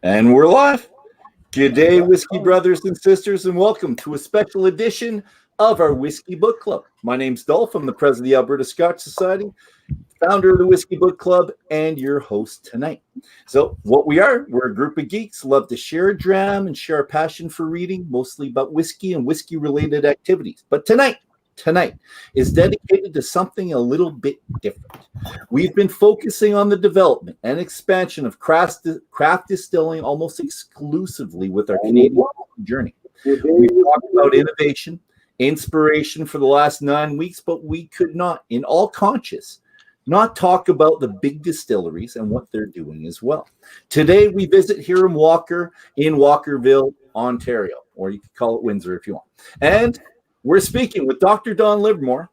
And we're live. Good day, Whiskey brothers and sisters, and welcome to a special edition of our Whisky Book Club. My name's Dolph. I'm the president of the Alberta Scotch Society, founder of the Whisky Book Club, and your host tonight. So what we're a group of geeks, love to share a dram and share a passion for reading, mostly about whiskey and whiskey-related activities. But tonight is dedicated to something a little bit different. We've been focusing on the development and expansion of craft distilling almost exclusively with our Canadian Whisky Journey. We've talked about innovation, inspiration for the last 9 weeks, but we could not, in all conscience, not talk about the big distilleries and what they're doing as well. Today, we visit Hiram Walker in Walkerville, Ontario, or you could call it Windsor if you want. And we're speaking with Dr. Don Livermore,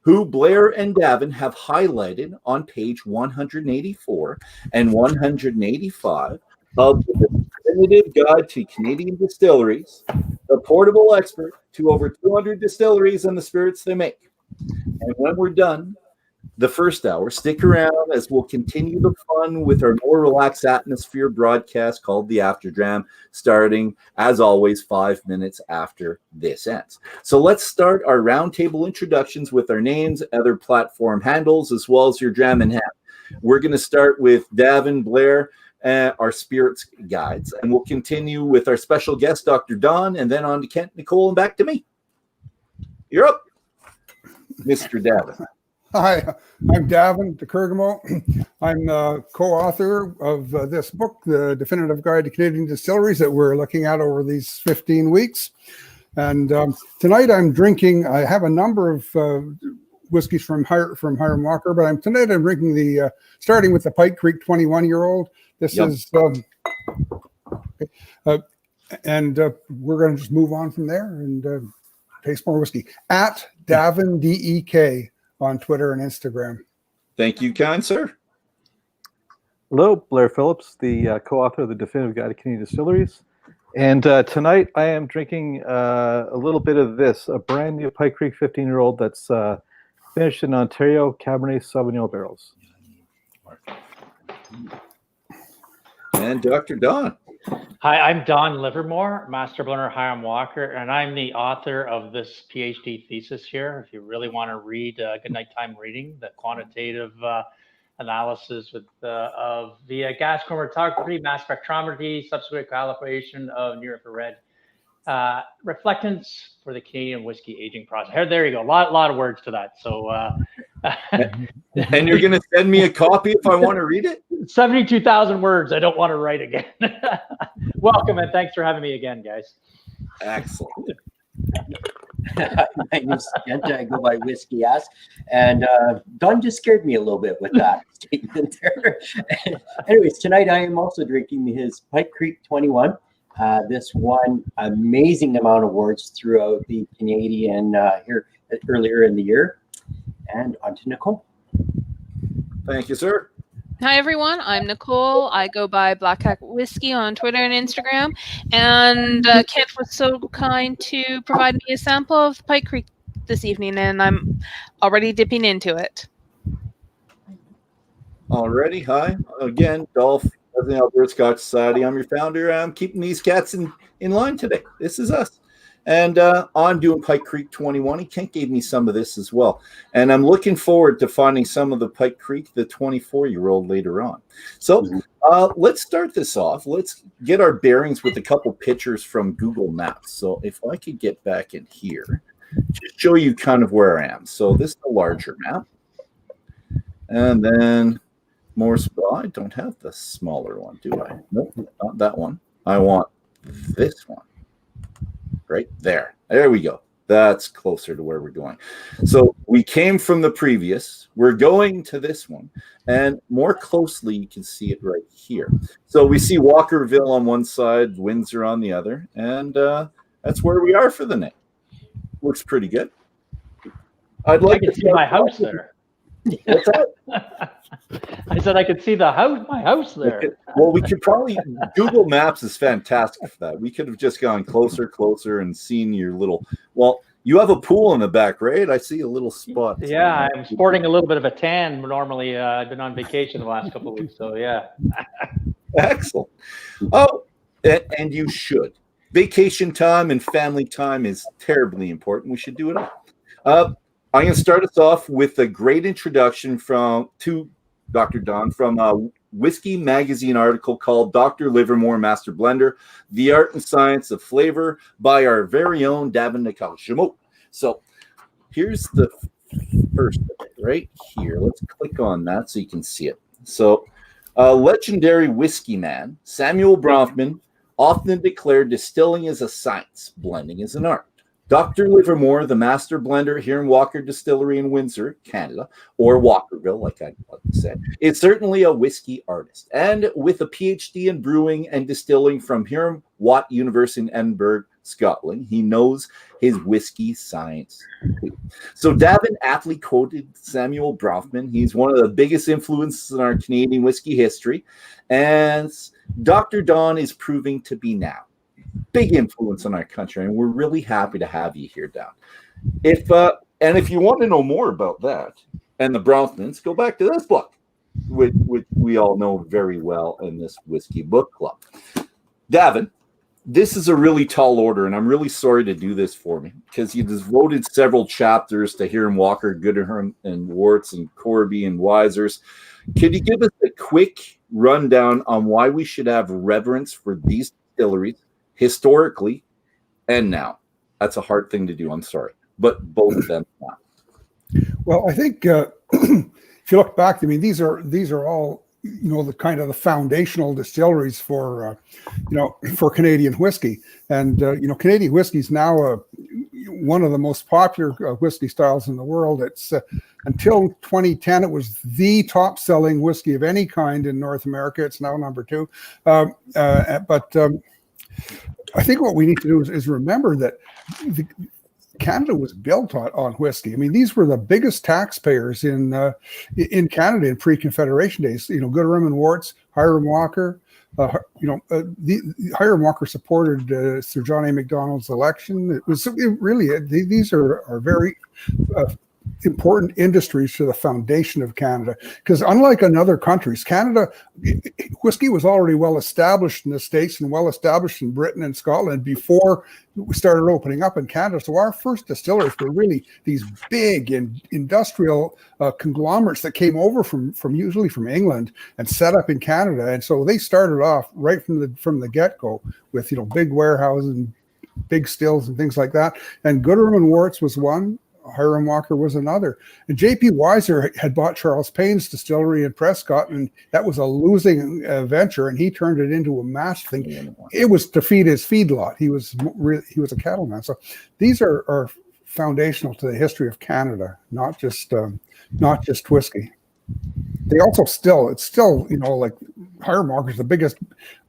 who Blair and Davin have highlighted on page 184 and 185 of the Definitive Guide to Canadian Distilleries, the portable expert to over 200 distilleries and the spirits they make. And when we're done, the first hour, stick around as we'll continue the fun with our more relaxed atmosphere broadcast called The After Dram, starting, as always, 5 minutes after this ends. So let's start our roundtable introductions with our names, other platform handles, as well as your dram in hand. We're going to start with Davin, Blair, our spirits guides, and we'll continue with our special guest, Dr. Don, and then on to Kent, Nicole, and back to me. You're up, Mr. Davin. Hi, I'm Davin, the Kergommeaux. I'm the co-author of this book, The Definitive Guide to Canadian Distilleries, that we're looking at over these 15 weeks. And tonight I'm drinking, I have a number of whiskeys from Hiram Walker, but tonight I'm drinking starting with the Pike Creek 21-year-old. This is, and we're going to just move on from there and taste more whiskey. At Davin, D-E-K. On Twitter and Instagram. Thank you, kind sir. Hello, Blair Phillips, the co-author of the Definitive Guide to Canadian Distilleries. And tonight I am drinking a little bit of this, a brand new Pike Creek 15-year-old that's finished in Ontario Cabernet Sauvignon barrels. And Dr. Don. Hi, I'm Don Livermore, Master Blender Hiram Walker, and I'm the author of this PhD thesis here. If you really want to read good nighttime reading, the quantitative analysis of via gas chromatography, mass spectrometry, subsequent calibration of near-infrared reflectance for the Canadian whiskey aging process. There you go. A lot of words to that. So, and you're going to send me a copy if I want to read it? 72,000 words. I don't want to write again. Welcome and thanks for having me again, guys. Excellent. My name's Kent. I go by Whiskey Ass, and Don just scared me a little bit with that statement there. Anyways, tonight I am also drinking his Pike Creek 21. This won amazing amount of awards throughout the Canadian here earlier in the year. And on to Nicole. Thank you, sir. Hi, everyone. I'm Nicole. I go by Black Hat Whiskey on Twitter and Instagram. And Kent was so kind to provide me a sample of Pike Creek this evening, and I'm already dipping into it. Already, hi. Again, Dolph, of the Alberta Scotch Society. I'm your founder. I'm keeping these cats in line today. This is us. And I'm doing Pike Creek 21. Kent gave me some of this as well. And I'm looking forward to finding some of the Pike Creek, the 24-year-old later on. So let's start this off. Let's get our bearings with a couple pictures from Google Maps. So if I could get back in here, just show you kind of where I am. So this is a larger map. And then more, I don't have the smaller one, do I? Nope, not that one. I want this one. Right there. There we go. That's closer to where we're going. So we came from the previous. We're going to this one. And more closely, you can see it right here. So we see Walkerville on one side, Windsor on the other. And that's where we are for the night. Looks pretty good. I'd like to see my house there. What's that? I said I could see my house there. Well, we could probably, Google Maps is fantastic for that. We could have just gone closer and seen your little, well, you have a pool in the back, right? I see a little spot. Yeah, I'm sporting a little bit of a tan. Normally, I've been on vacation the last couple of weeks, so yeah. Excellent. Oh, and you should. Vacation time and family time is terribly important. We should do it all. I'm going to start us off with a great introduction to Dr. Don from a Whiskey Magazine article called Dr. Livermore, Master Blender, The Art and Science of Flavor by our very own Davin and Blair. So here's the first right here. Let's click on that so you can see it. So legendary whiskey man, Samuel Bronfman, often declared distilling is a science, blending is an art. Dr. Livermore, the master blender here in Walker Distillery in Windsor, Canada, or Walkerville, like I like to say, is certainly a whiskey artist. And with a PhD in brewing and distilling from Hiram Watt University in Edinburgh, Scotland, he knows his whiskey science too. So Davin aptly quoted Samuel Bronfman. He's one of the biggest influences in our Canadian whiskey history, and Dr. Don is proving to be now. Big influence on our country, and we're really happy to have you here, Don. If you want to know more about that and the Bronfmans, go back to this book, which we all know very well in this Whisky Book Club. Davin, this is a really tall order, and I'm really sorry to do this for me because you devoted several chapters to Hiram Walker, Gooderham, and Warts, and Corby, and Wisers. Could you give us a quick rundown on why we should have reverence for these distilleries historically and now? That's a hard thing to do. I'm sorry, but both of them now. Well, I think if you look back, I mean, these are all, the kind of the foundational distilleries for Canadian whiskey, and Canadian whiskey is now one of the most popular whiskey styles in the world. It's until 2010, it was the top-selling whiskey of any kind in North America. It's now number 2, but I think what we need to do is remember that Canada was built on whiskey. I mean, these were the biggest taxpayers in Canada in pre-Confederation days. Gooderham and Warts, Hiram Walker. Hiram Walker supported Sir John A. Macdonald's election. These are very important industries to the foundation of Canada, because unlike in other countries, Canada, whiskey was already well established in the States and well established in Britain and Scotland before we started opening up in Canada. So our first distillers were really these big industrial conglomerates that came over usually from England and set up in Canada. And so they started off right from the get-go with big warehouses and big stills and things like that. And Gooderham and Warts was one. Hiram Walker was another. And J.P. Weiser had bought Charles Payne's distillery in Prescott, and that was a losing venture, and he turned it into a mass thing. It was to feed his feedlot. He was a cattleman. So these are foundational to the history of Canada, not just whiskey. They also it's still like Hiram Walker is the biggest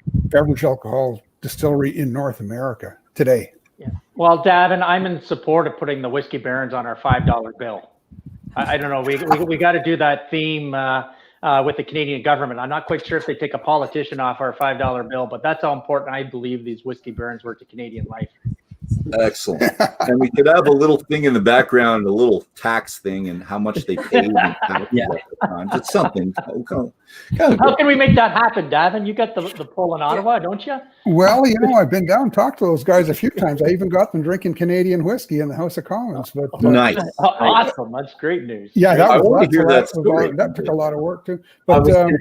beverage alcohol distillery in North America today. Yeah. Well, Davin, I'm in support of putting the Whiskey Barons on our $5 bill. I don't know. We got to do that theme with the Canadian government. I'm not quite sure if they take a politician off our $5 bill, but that's how important I believe these Whiskey Barons were to Canadian life. Excellent. And we could have a little thing in the background, a little tax thing, and how much they paid. Just something. How can we make that happen, Davin? You got the poll in Ottawa, don't you? Well, I've been down and talked to those guys a few times. I even got them drinking Canadian whiskey in the House of Commons. But nice. Awesome. That's great news. Yeah, that took a lot of work too. But But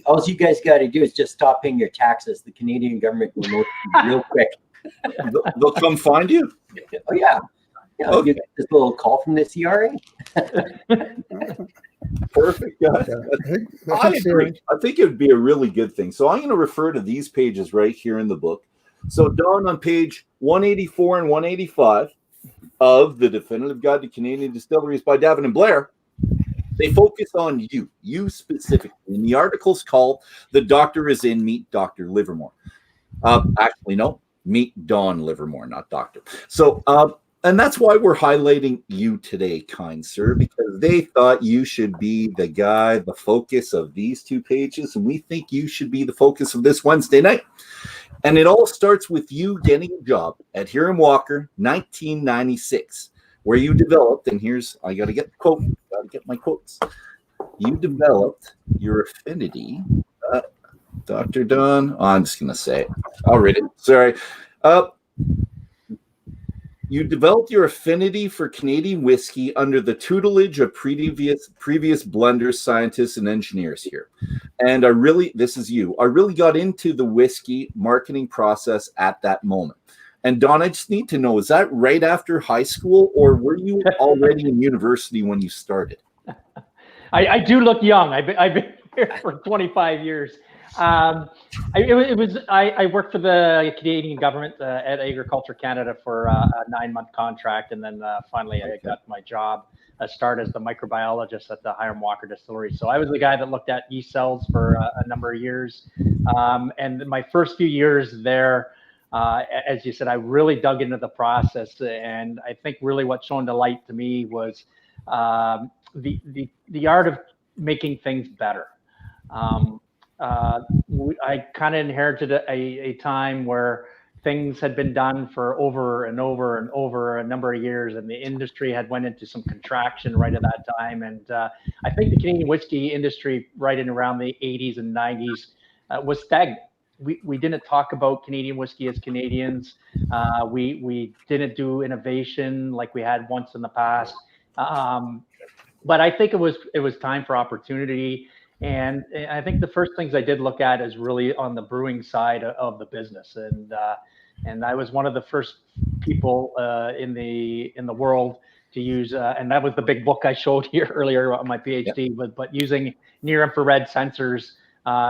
all you guys got to do is just stop paying your taxes. The Canadian government will notice you real quick. They'll come find you. Oh yeah. Okay. You get this little call from the CRA. Perfect. I agree. I think it would be a really good thing. So I'm going to refer to these pages right here in the book. So Don, on page 184 and 185 of the Definitive Guide to Canadian Distilleries by Davin and Blair, they focus on you specifically. And the article's called "The Doctor is in, Meet Dr. Livermore." Actually, no. Meet Don Livermore, not Doctor. So, and that's why we're highlighting you today, kind sir, because they thought you should be the guy, the focus of these 2 pages, and we think you should be the focus of this Wednesday night. And it all starts with you getting a job at Hiram Walker, 1996, where you developed, and I got to get the quote, got to get my quotes. You developed your affinity. Dr. Don. Oh, I'm just going to say it. I'll read it. Sorry. You developed your affinity for Canadian whiskey under the tutelage of previous blenders, scientists, and engineers here. And I really got into the whiskey marketing process at that moment. And Don, I just need to know, is that right after high school, or were you already in university when you started? I do look young. I've been here for 25 years. I worked for the Canadian government at Agriculture Canada for a 9-month contract, and then finally I got my job. I started as the microbiologist at the Hiram Walker Distillery. So I was the guy that looked at yeast cells for a number of years. And my first few years there, as you said, I really dug into the process, and I think really what shone the light to me was the art of making things better. I kind of inherited a time where things had been done for over and over and over a number of years, and the industry had went into some contraction right at that time. And I think the Canadian whiskey industry right in around the 80s and 90s was stagnant. We didn't talk about Canadian whiskey as Canadians. We didn't do innovation like we had once in the past. But I think it was time for opportunity. And I think the first things I did look at is really on the brewing side of the business. And I was one of the first people in the world to use, and that was the big book I showed here earlier on my PhD, but using near infrared sensors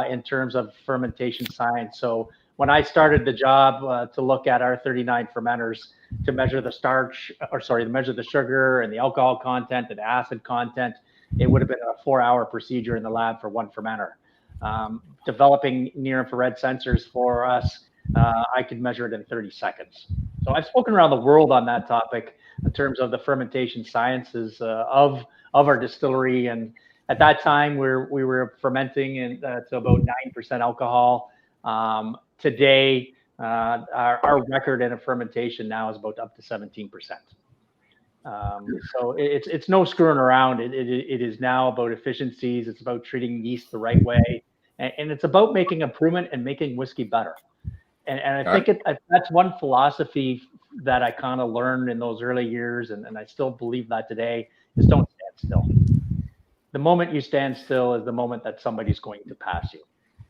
in terms of fermentation science. So when I started the job to look at our 39 fermenters to measure the measure the sugar and the alcohol content and acid content, it would have been a 4-hour procedure in the lab for one fermenter. Developing near infrared sensors for us, I could measure it in 30 seconds. So I've spoken around the world on that topic in terms of the fermentation sciences of our distillery. And at that time, we were fermenting to about 9% alcohol. Today, our record in a fermentation now is about up to 17%. So it's no screwing around. It is now about efficiencies. It's about treating yeast the right way, and it's about making improvement and making whiskey better. And I think that's one philosophy that I kind of learned in those early years, and I still believe that today, is don't stand still. The moment you stand still is the moment that somebody's going to pass you.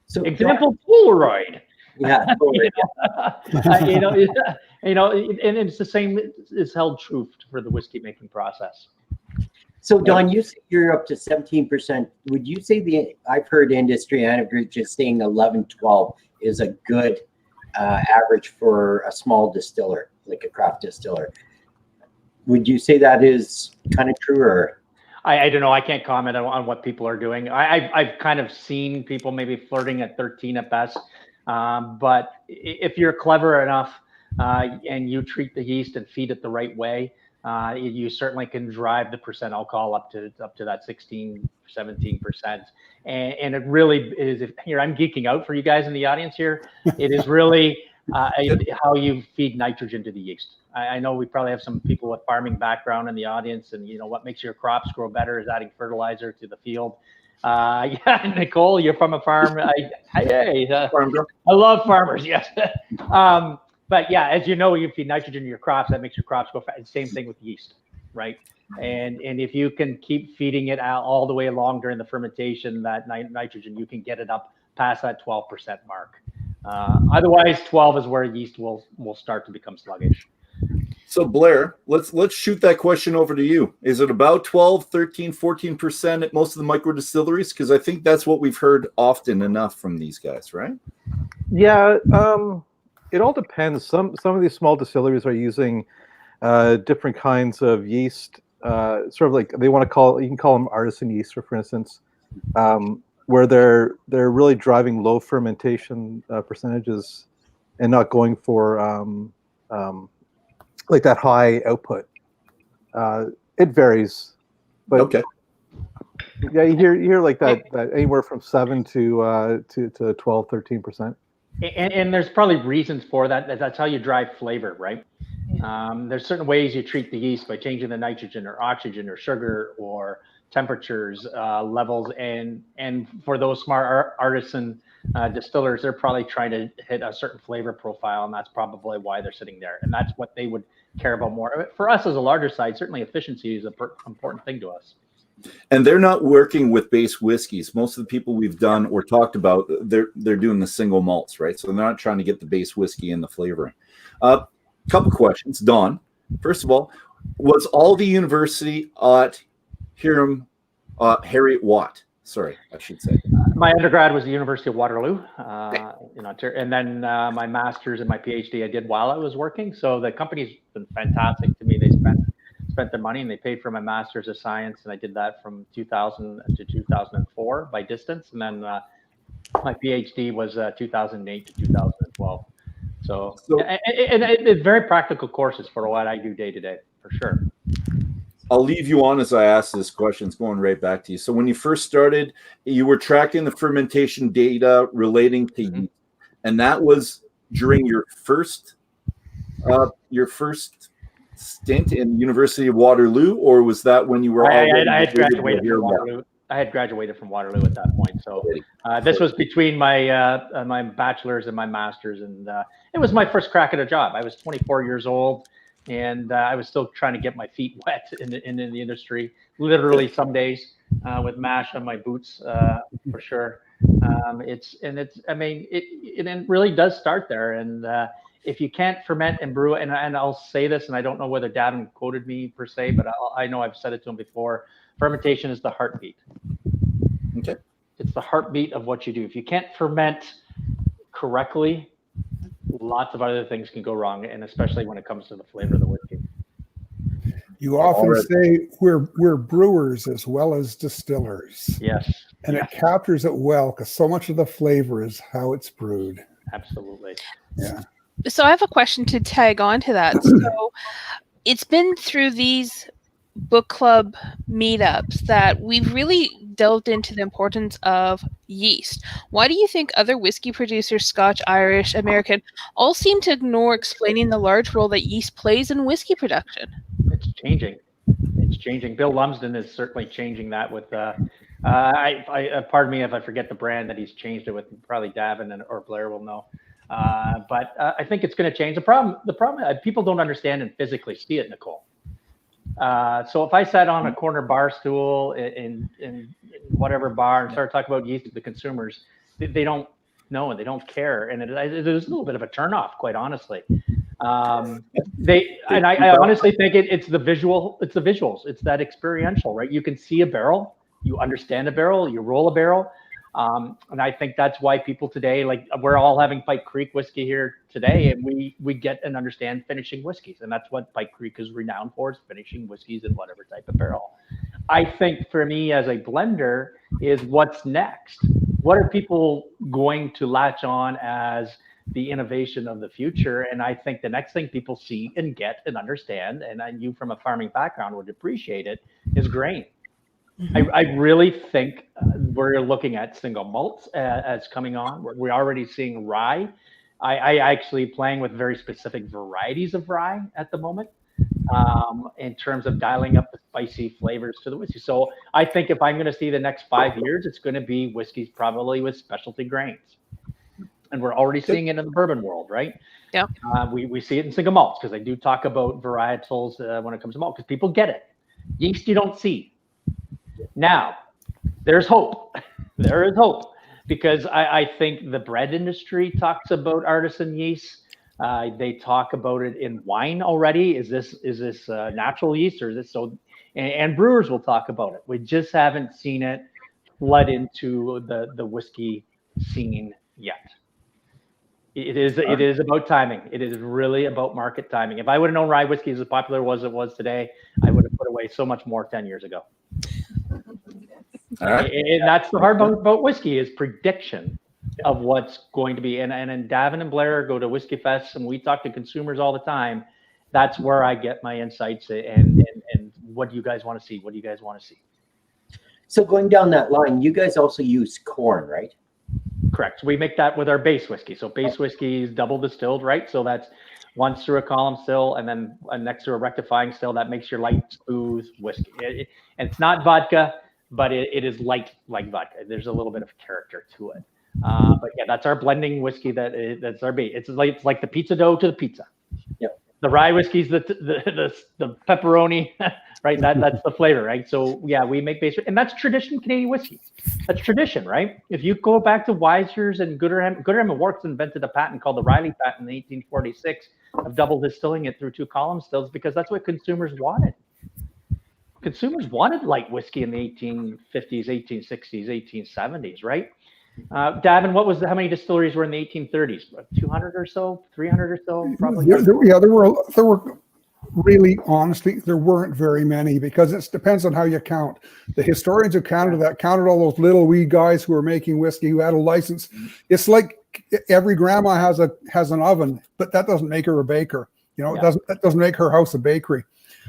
So example, Polaroid. Yeah. And it's the same is held true for the whiskey making process. So Don, you say you're up to 17%. Would you say I've heard industry and I've heard just saying 11, 12 is a good average for a small distiller, like a craft distiller. Would you say that is kind of true, or? I don't know. I can't comment on what people are doing. I've kind of seen people maybe flirting at 13 at best. But if you're clever enough and you treat the yeast and feed it the right way, you certainly can drive the percent alcohol up to that 16, 17%. And it really is, here I'm geeking out for you guys in the audience here. It is really how you feed nitrogen to the yeast. I know we probably have some people with farming background in the audience, and what makes your crops grow better is adding fertilizer to the field. Yeah, Nicole, you're from a farm. I love farmers. Yes. But yeah, as you know, you feed nitrogen to your crops, that makes your crops grow fast. Same thing with yeast, right? And if you can keep feeding it out all the way along during the fermentation, that nitrogen, you can get it up past that 12% mark. Otherwise, 12 is where yeast will start to become sluggish. So Blair, let's shoot that question over to you. Is it about 12, 13, 14% at most of the micro distilleries? Because I think that's what we've heard often enough from these guys, right? Yeah, it all depends. Some of these small distilleries are using different kinds of yeast, sort of like you can call them artisan yeast, for instance, where they're really driving low fermentation percentages and not going for like that high output. It varies, but okay. Yeah, you hear like that anywhere from 7 to 12, 13%. And there's probably reasons for that. That's how you drive flavor, right? There's certain ways you treat the yeast by changing the nitrogen or oxygen or sugar or temperatures, levels, and for those smart artisan distillers, they're probably trying to hit a certain flavor profile, and that's probably why they're sitting there. And that's what they would care about more. For us as a larger side, certainly efficiency is an important thing to us. And they're not working with base whiskeys. Most of the people we've done or talked about, they're doing the single malts, right? So they're not trying to get the base whiskey and the flavoring. Couple questions, Don. First of all, was all the university at Hiram Harriet Watt? Sorry, I should say. My undergrad was the University of Waterloo, in Ontario, and then my master's and my PhD I did while I was working. So the company's been fantastic to me. They spent their money and they paid for my master's of science, and I did that from 2000 to 2004 by distance, and then my PhD was 2008 to 2012. So and it's very practical courses for what I do day to day, for sure. I'll leave you on as I ask this question. It's going right back to you. So when you first started, you were tracking the fermentation data relating to yeast, and that was during your first stint in University of Waterloo, or was that when you were? I had graduated from Waterloo. I had graduated from Waterloo at that point. So this was between my my bachelor's and my master's, and it was my first crack at a job. I was 24 years old. And I was still trying to get my feet wet in the industry, literally some days with mash on my boots, for sure. I mean, it really does start there. And if you can't ferment and brew, and I'll say this, and I don't know whether Davin quoted me per se, but I know I've said it to him before. Fermentation is the heartbeat. Okay. It's the heartbeat of what you do. If you can't ferment correctly, lots of other things can go wrong, and especially when it comes to the flavor of the whiskey. You often say we're brewers as well as distillers. Yes. And it captures it well because so much of the flavor is how it's brewed. Absolutely. Yeah. So I have a question to tag on to that. So it's been through these book club meetups that we've really delved into the importance of yeast. Why do you think other whiskey producers, Scotch, Irish, American, all seem to ignore explaining the large role that yeast plays in whiskey production? It's changing. It's changing. Bill Lumsden is certainly changing that with pardon me if I forget the brand that he's changed it with. Probably Davin or Blair will know. But I think it's going to change. The problem people don't understand and physically see it, Nicole. So if I sat on a corner bar stool in whatever bar and started talking about yeast to the consumers, they don't know and they don't care, and there's a little bit of a turnoff, quite honestly. I honestly think it's the visual, it's the visuals, it's that experiential, right? You can see a barrel, you understand a barrel, you roll a barrel. And I think that's why people today, like we're all having Pike Creek whiskey here today, and we get and understand finishing whiskeys. And that's what Pike Creek is renowned for, is finishing whiskeys in whatever type of barrel. I think for me as a blender is what's next. What are people going to latch on as the innovation of the future? And I think the next thing people see and get and understand, and you from a farming background would appreciate it, is grain. I really think we're looking at single malts as coming on. We're already seeing rye. I actually playing with very specific varieties of rye at the moment in terms of dialing up the spicy flavors to the whiskey. So I think if I'm going to see the next 5 years, it's going to be whiskeys probably with specialty grains. And we're already seeing it in the bourbon world, right? Yeah. We see it in single malts because I do talk about varietals when it comes to malt because people get it. Yeast you don't see. Now, there's hope. There is hope because I think the bread industry talks about artisan yeast. They talk about it in wine already. Is this natural yeast or is this so? And brewers will talk about it. We just haven't seen it flood into the whiskey scene yet. It is about timing. It is really about market timing. If I would have known rye whiskey is as popular as it was today, I would have put away so much more 10 years ago. And that's the hard part about whiskey is prediction of what's going to be. And Davin and Blair go to Whiskey Fest and we talk to consumers all the time. That's where I get my insights and what do you guys want to see? What do you guys want to see? So going down that line, you guys also use corn, right? Correct. So we make that with our base whiskey. So base whiskey is double distilled, right? So that's once through a column still, and then next to a rectifying still. That makes your light, smooth whiskey. And it's not vodka, but it is light like vodka. There's a little bit of character to it. But yeah, that's our blending whiskey. That's our bait. It's like the pizza dough to the pizza. Yep. The rye whiskey's the pepperoni, right? That's the flavor, right? So yeah, we make base, and that's tradition Canadian whiskey. That's tradition, right? If you go back to Wiser's and Gooderham and Works invented a patent called the Riley patent in 1846 of double distilling it through 2 column stills, because that's what consumers wanted. Consumers wanted light whiskey in the 1850s, 1860s, 1870s, right? Davin, how many distilleries were in the 1830s? 200 or so, 300 or so, probably. There were really, honestly, there weren't very many, because it depends on how you count. The historians who counted all those little wee guys who were making whiskey, who had a license. It's like every grandma has an oven, but that doesn't make her a baker. That doesn't make her house a bakery.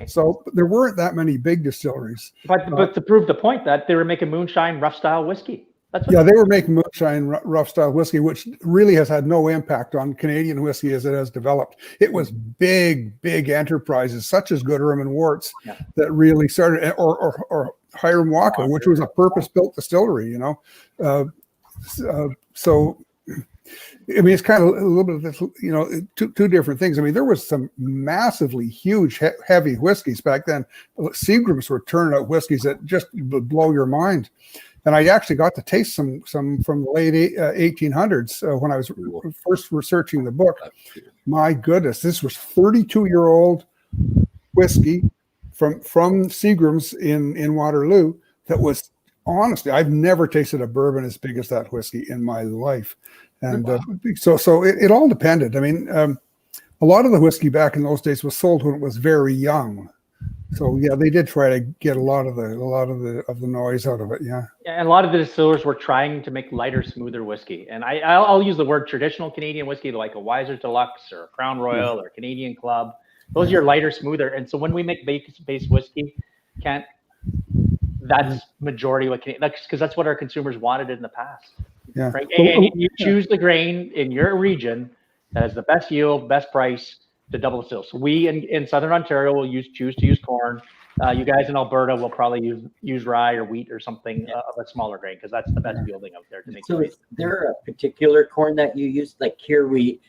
So there weren't that many big distilleries. But to prove the point that they were making moonshine rough style whiskey. They were making moonshine rough style whiskey, which really has had no impact on Canadian whiskey as it has developed. It was big enterprises such as Gooderham and Worts that really started, or Hiram Walker, which was a purpose-built distillery. So I mean, it's kind of a little bit of this, two different things. I mean, there was some massively huge, heavy whiskeys back then. Seagrams were turning out whiskeys that just would blow your mind. And I actually got to taste some from the late 1800s when I was first researching the book. My goodness, this was 32-year-old whiskey from Seagrams in Waterloo that was, honestly, I've never tasted a bourbon as big as that whiskey in my life. And so it all depended. I mean, a lot of the whiskey back in those days was sold when it was very young. So yeah, they did try to get a lot of the noise out of it. Yeah. And a lot of the distillers were trying to make lighter, smoother whiskey. And I'll use the word traditional Canadian whiskey, like a Wiser's Deluxe or a Crown Royal or Canadian Club. Those are your lighter, smoother. And so when we make base whiskey, that's majority what because that's what our consumers wanted in the past. Yeah. Right. And you choose the grain in your region that has the best yield, best price to double distill. So we in Southern Ontario will choose to use corn. You guys in Alberta will probably use rye or wheat or something of a smaller grain, because that's the best yielding out there to make. So is there a particular corn that you use? Like here we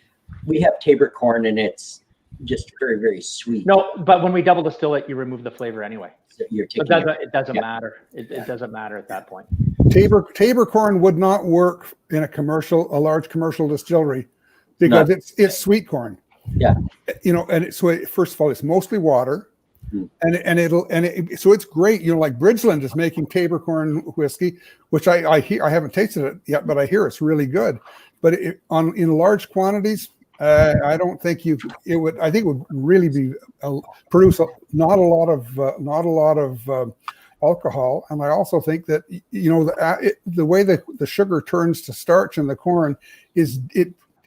have Tabor corn, and it's just very, very sweet. No, but when we double distill it, you remove the flavor anyway. So it doesn't matter. It doesn't matter at that point. Tabor corn would not work in a large commercial distillery, because it's sweet corn. Yeah. And first of all, it's mostly water, so it's great. Like Bridgeland is making Tabor corn whiskey, which I hear, I haven't tasted it yet, but I hear it's really good. But in large quantities, I don't think it would. I think it would really be produce not a lot of alcohol. And I also think that the way that the sugar turns to starch in the corn is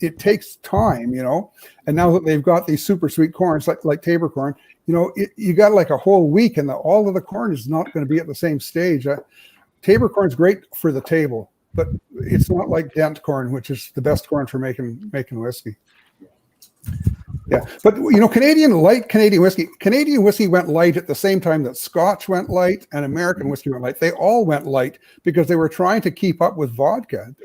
it takes time, and now that they've got these super sweet corns like Tabor corn, you got like a whole week, and all of the corn is not going to be at the same stage. Tabor corn is great for the table, but it's not like Dent corn, which is the best corn for making whiskey. Yeah, but Canadian whiskey went light at the same time that Scotch went light and American whiskey went light. They all went light because they were trying to keep up with vodka.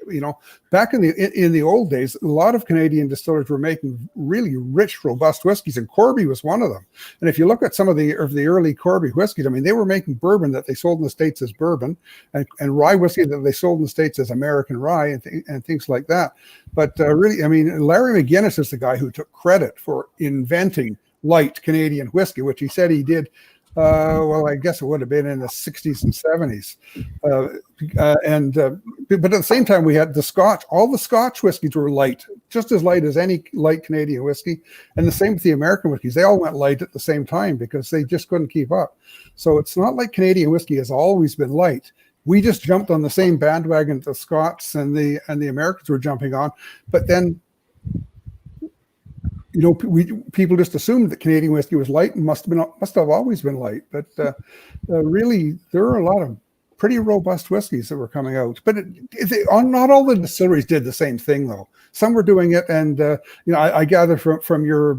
Back in the old days, a lot of Canadian distillers were making really rich, robust whiskeys, and Corby was one of them. And if you look at some of the early Corby whiskeys, I mean, they were making bourbon that they sold in the States as bourbon, and rye whiskey that they sold in the States as American rye, and things like that. But really, I mean, Larry McGuinness is the guy who took credit for inventing light Canadian whiskey, which he said he did. I guess it would have been in the 60s and 70s. But at the same time, we had the Scotch. All the Scotch whiskeys were light, just as light as any light Canadian whiskey. And the same with the American whiskeys. They all went light at the same time because they just couldn't keep up. So it's not like Canadian whiskey has always been light. We just jumped on the same bandwagon the Scots and the Americans were jumping on. But then, people just assumed that Canadian whiskey was light and must have always been light. But really, there are a lot of pretty robust whiskeys that were coming out. But not all the distilleries did the same thing, though. Some were doing it, and I gather from your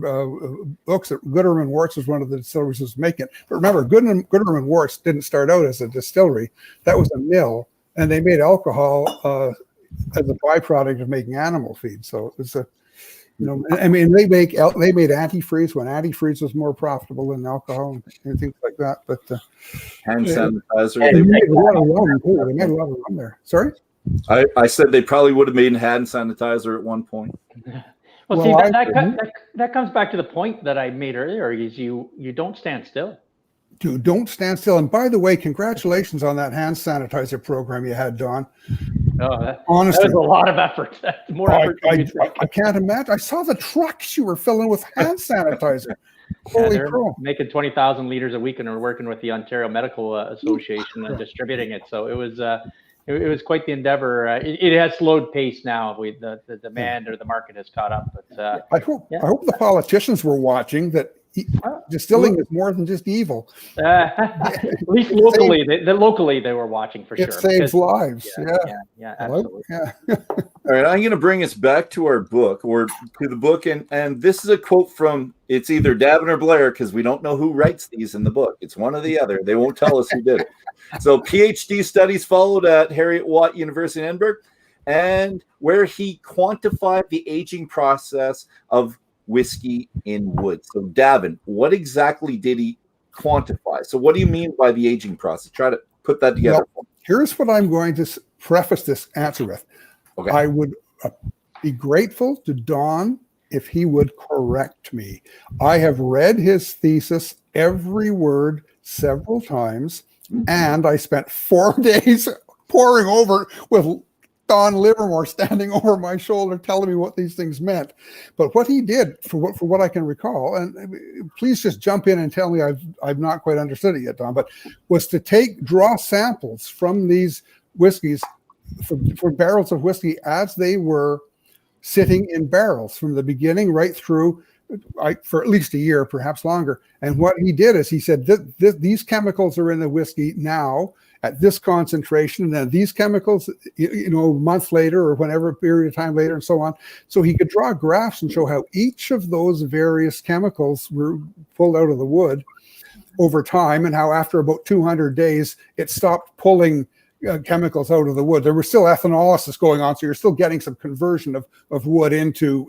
books that Gooderham and Worts was one of the distilleries that was making it. But remember, Gooderham and Worts didn't start out as a distillery; that was a mill, and they made alcohol as a byproduct of making animal feed. So it was I mean, they made antifreeze when antifreeze was more profitable than alcohol and things like that. But hand sanitizer. They made a lot of rum too. They made a lot of rum there. Sorry. I said they probably would have made hand sanitizer at one point. Well, see, that comes back to the point that I made earlier. Is you don't stand still. Dude, don't stand still. And by the way, congratulations on that hand sanitizer program you had, Don. Honestly, that was a lot of effort. More effort. I can't imagine. I saw the trucks you were filling with hand sanitizer. Holy crow! Making 20,000 liters a week, and we're working with the Ontario Medical Association and distributing it. So it was quite the endeavor. It has slowed pace now. The demand or the market has caught up. But I hope the politicians were watching that. Distilling is more than just evil. At least locally, they were watching for sure. It saves lives. Yeah, absolutely. Yeah. All right, I'm going to bring us back to our book, or to the book, and this is a quote from, it's either Davin or Blair, because we don't know who writes these in the book. It's one or the other. They won't tell us who did it. So PhD studies followed at Heriot-Watt University in Edinburgh, and where he quantified the aging process of whiskey in wood. So Davin, what exactly did he quantify? So what do you mean by the aging process? Try to put that together. Well, here's what I'm going to preface this answer with. Okay. I would be grateful to Don if he would correct me. I have read his thesis, every word, several times, and I spent 4 days poring over it with Don Livermore standing over my shoulder telling me what these things meant. But what he did, for what I can recall, and please just jump in and tell me I've not quite understood it yet, Don, but was to draw samples from these whiskeys, for barrels of whiskey as they were sitting in barrels from the beginning right through for at least a year, perhaps longer. And what he did is he said, these chemicals are in the whiskey now at this concentration, and then these chemicals, a month later or whenever period of time later, and so on. So he could draw graphs and show how each of those various chemicals were pulled out of the wood over time, and how after about 200 days, it stopped pulling chemicals out of the wood. There was still ethanolysis going on, so you're still getting some conversion of wood into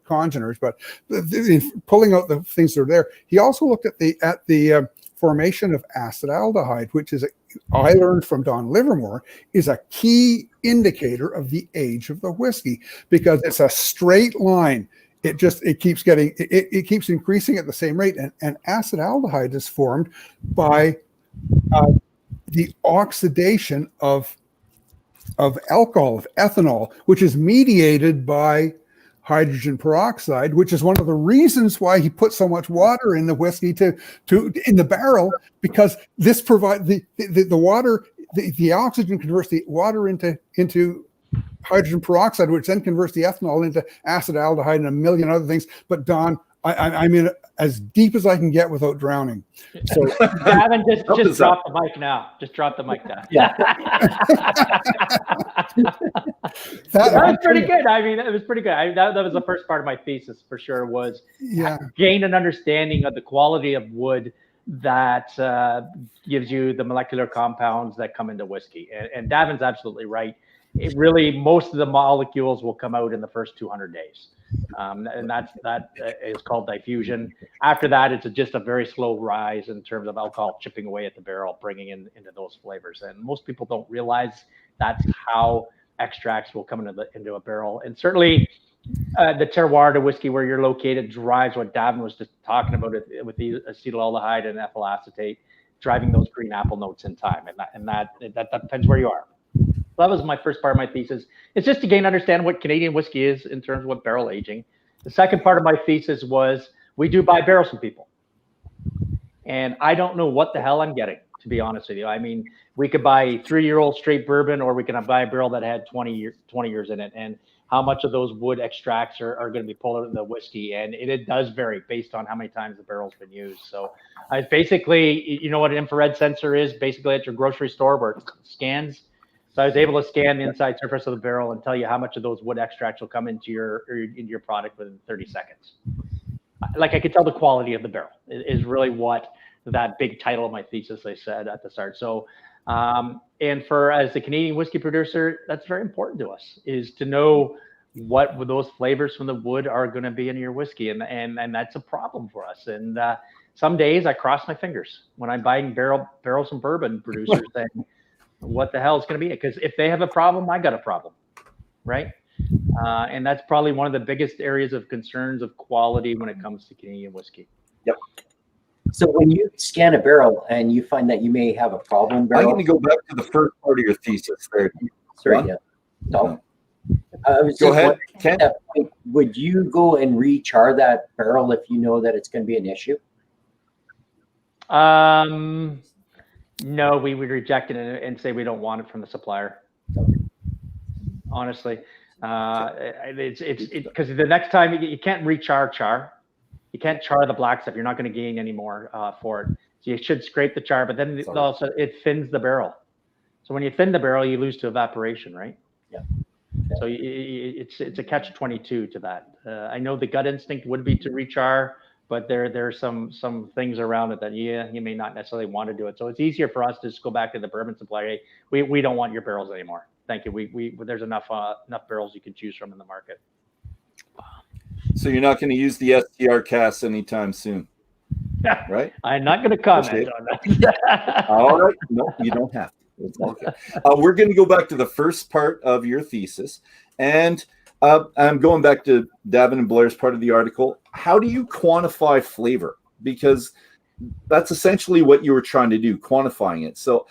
congeners, but pulling out the things that are there. He also looked at the formation of acetaldehyde, which is I learned from Don Livermore, is a key indicator of the age of the whiskey, because it's a straight line. It keeps increasing at the same rate, and acetaldehyde is formed by the oxidation of alcohol, of ethanol, which is mediated by hydrogen peroxide, which is one of the reasons why he put so much water in the whiskey in the barrel, because this provides the water, the oxygen converts the water into hydrogen peroxide, which then converts the ethanol into acetaldehyde and a million other things. But Don, I'm in as deep as I can get without drowning. So Davin, just drop the mic now. Just drop the mic now. Yeah. that was pretty good. I mean, it was pretty good. That was the first part of my thesis for sure, was gain an understanding of the quality of wood that gives you the molecular compounds that come into whiskey. And Davin's absolutely right. It really, most of the molecules will come out in the first 200 days. And that is called diffusion. After that, it's just a very slow rise in terms of alcohol chipping away at the barrel, bringing into those flavors. And most people don't realize that's how extracts will come into a barrel. And certainly the terroir to whiskey where you're located drives what Davin was just talking about with the acetaldehyde and ethyl acetate, driving those green apple notes in time. And that depends where you are. That was my first part of my thesis. It's just to gain understand what Canadian whiskey is in terms of what barrel aging. The second part of my thesis was we do buy barrels from people. And I don't know what the hell I'm getting, to be honest with you. I mean, we could buy 3-year-old straight bourbon, or we can buy a barrel that had 20 years in it. And how much of those wood extracts are going to be pulled out of the whiskey. And it does vary based on how many times the barrel's been used. So it's basically, you know what an infrared sensor is? Basically at your grocery store where it scans. So I was able to scan the inside surface of the barrel and tell you how much of those wood extracts will come into your product within 30 seconds. Like I could tell the quality of the barrel is really what that big title of my thesis I said at the start. So and as a Canadian whiskey producer, that's very important to us, is to know what those flavors from the wood are going to be in your whiskey. And that's a problem for us. And some days I cross my fingers when I'm buying barrels from bourbon producers saying, what the hell is going to be it? Because if they have a problem, I got a problem, right? And that's probably one of the biggest areas of concerns of quality when it comes to Canadian whiskey. Yep. So when you scan a barrel and you find that you may have a problem barrel, I'm going to go back to the first part of your thesis there. sorry, yeah. No. Go ahead, Ken. Would you go and rechar that barrel if you know that it's going to be an issue? No, we would reject it and say we don't want it from the supplier. Honestly, it's because the next time you can't char. You can't char the black stuff. You're not going to gain any more for it. So you should scrape the char, but then also it thins the barrel. So when you thin the barrel, you lose to evaporation, right? Yeah. So it's a catch-22 to that. I know the gut instinct would be to rechar, but there are some things around it that you may not necessarily want to do it. So it's easier for us to just go back to the bourbon supplier. Hey, we don't want your barrels anymore. Thank you. There's enough barrels you can choose from in the market. So you're not going to use the STR cast anytime soon, right? I'm not going to comment on that. All right. No, you don't have to. It's okay. We're going to go back to the first part of your thesis. And I'm going back to Davin and Blair's part of the article. How do you quantify flavor? Because that's essentially what you were trying to do, quantifying it. So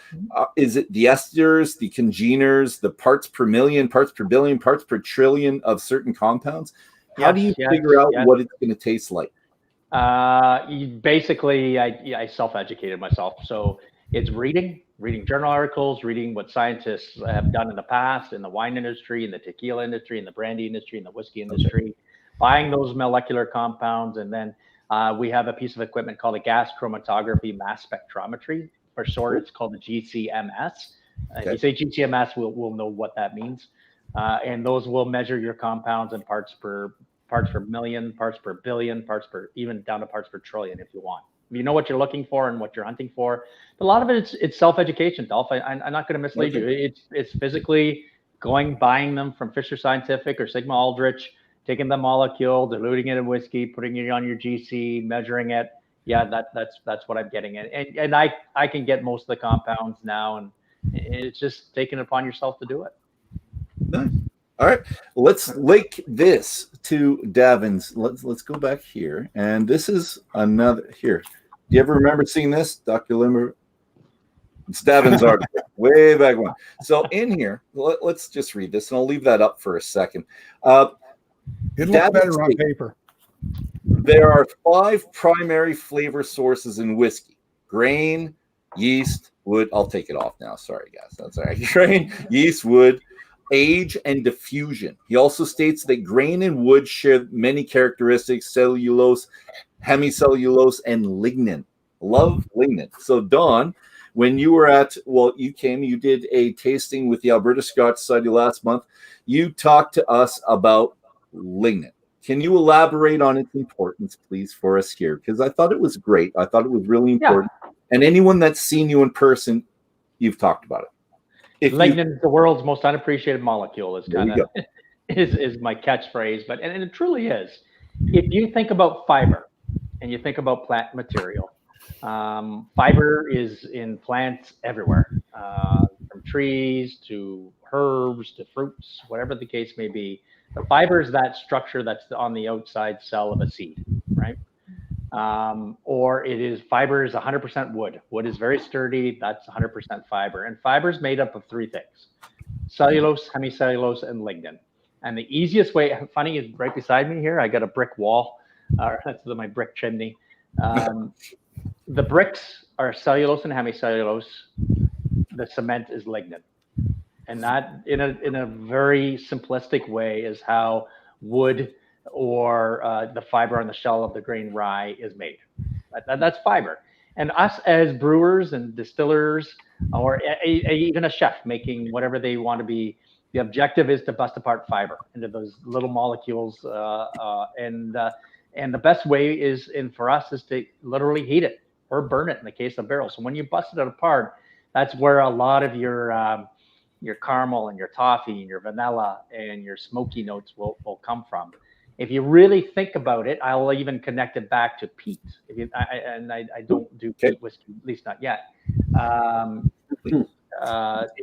is it the esters, the congeners, the parts per million, parts per billion, parts per trillion of certain compounds? How do you figure out what it's going to taste like? Basically, I self-educated myself. So it's reading journal articles, reading what scientists have done in the past in the wine industry, in the tequila industry, in the brandy industry, in the whiskey industry, buying those molecular compounds. And then we have a piece of equipment called a gas chromatography mass spectrometry. For short, it's called the GCMS. If you say GCMS, we'll know what that means. And those will measure your compounds in parts per million, parts per billion, parts per, even down to parts per trillion if you want. You know what you're looking for and what you're hunting for. But a lot of it's self-education, Dolph. I'm not going to mislead you. It's physically buying them from Fisher Scientific or Sigma Aldrich, taking the molecule, diluting it in whiskey, putting it on your GC, measuring it. Yeah, that's what I'm getting. And I can get most of the compounds now, and it's just taking it upon yourself to do it. Nice. All right, let's link this to Davin's. Let's go back here, and this is another here. Do you ever remember seeing this, Dr. Limber? It's Davin's article, way back when. So in here, let's just read this, and I'll leave that up for a second. It looks better on paper. There are 5 primary flavor sources in whiskey: grain, yeast, wood. I'll take it off now. Sorry, guys. That's all right. Grain, yeast, wood, age, and diffusion. He also states that grain and wood share many characteristics: cellulose, hemicellulose, and lignin. Love lignin. So Don, when you were you did a tasting with the Alberta Scotch Society last month. You talked to us about lignin. Can you elaborate on its importance, please, for us here? Because I thought it was great. I thought it was really important. Yeah. And anyone that's seen you in person, you've talked about it. Lignin is the world's most unappreciated molecule is kind of is my catchphrase, but and it truly is. If you think about fiber and you think about plant material, fiber is in plants everywhere, from trees to herbs to fruits, whatever the case may be. The fiber is that structure that's on the outside cell of a seed, right? Or fiber is 100% wood. Wood is very sturdy. That's 100% fiber. And fiber is made up of 3 things: cellulose, hemicellulose, and lignin. And the easiest way, funny, is right beside me here. I got a brick wall. That's my brick chimney. The bricks are cellulose and hemicellulose. The cement is lignin. And that, in a very simplistic way, is how wood or the fiber on the shell of the grain rye is made. That's fiber. And us as brewers and distillers, or even a chef making whatever they want to be, the objective is to bust apart fiber into those little molecules. And the best way is, and for us, is to literally heat it or burn it in the case of barrels. So when you bust it apart, that's where a lot of your caramel and your toffee and your vanilla and your smoky notes will come from. If you really think about it, I'll even connect it back to peat. I don't do peat whiskey, at least not yet.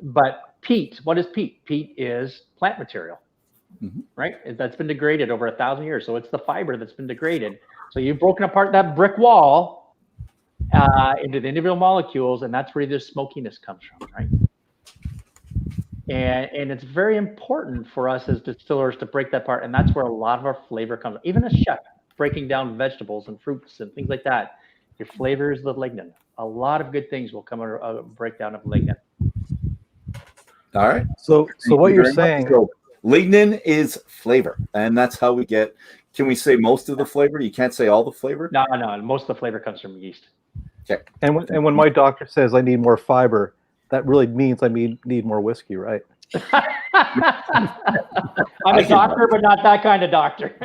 But peat, what is peat? Peat is plant material, right? That's been degraded over 1,000 years. So it's the fiber that's been degraded. So you've broken apart that brick wall into the individual molecules, and that's where the smokiness comes from, right? And it's very important for us as distillers to break that apart, and that's where a lot of our flavor comes. Even a chef breaking down vegetables and fruits and things like that, your flavor is the lignin. A lot of good things will come out of a breakdown of lignin. All right. So what you're saying, so lignin is flavor, and that's how we get. Can we say most of the flavor? You can't say all the flavor. No. Most of the flavor comes from yeast. Okay. and when my doctor says I need more fiber, that really means I need more whiskey, right? I'm a doctor, but not that kind of doctor.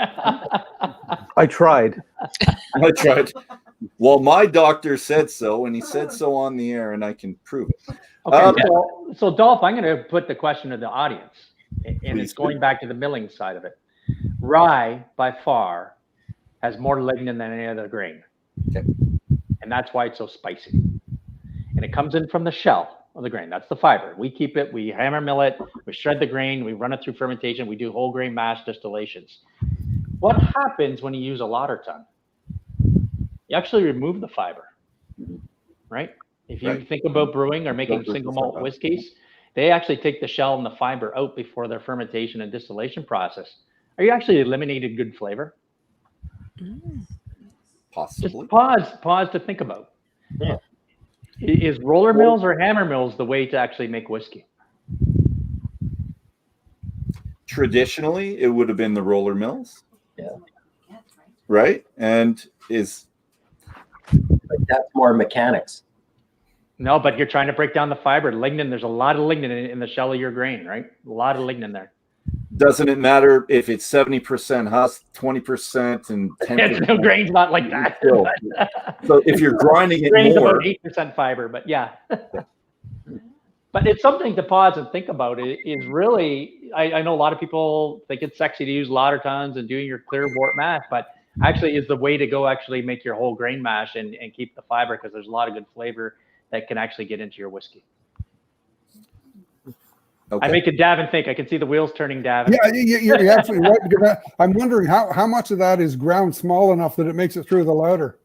I tried. I tried. Well, my doctor said so, and he said so on the air, and I can prove it. Okay, so Dolph, I'm going to put the question to the audience, and it's going back to the milling side of it. Rye, by far, has more lignin than any other grain. Okay. And that's why it's so spicy. And it comes in from the shell of the grain. That's the fiber. We keep it, we hammer mill it, we shred the grain, we run it through fermentation, we do whole grain mash distillations. What happens when you use a lauter tun? You actually remove the fiber, right? If you think about brewing or making single malt whiskeys, they actually take the shell and the fiber out before their fermentation and distillation process. Are you actually eliminating good flavor? Possibly. Just pause to think about. Yeah. Is roller mills or hammer mills the way to actually make whiskey? Traditionally, it would have been the roller mills. Yeah. Right? And But that's more mechanics. No, but you're trying to break down the fiber. Lignin, there's a lot of lignin in the shell of your grain, right? A lot of lignin there. doesn't it matter if it's 70% husk, 20%, and 10%? No, grain's not like that. So if you're grinding it Grain's more, about 8% fiber, but yeah. But it's something to pause and think about. It is really, I know a lot of people think it's sexy to use lauter tons and doing your clear wort mash, but actually is the way to go actually make your whole grain mash and keep the fiber, because there's a lot of good flavor that can actually get into your whiskey. okay. I make a Davin think. I can see the wheels turning, Davin. Yeah, you're absolutely right. Because I'm wondering how much of that is ground small enough that it makes it through the lauter.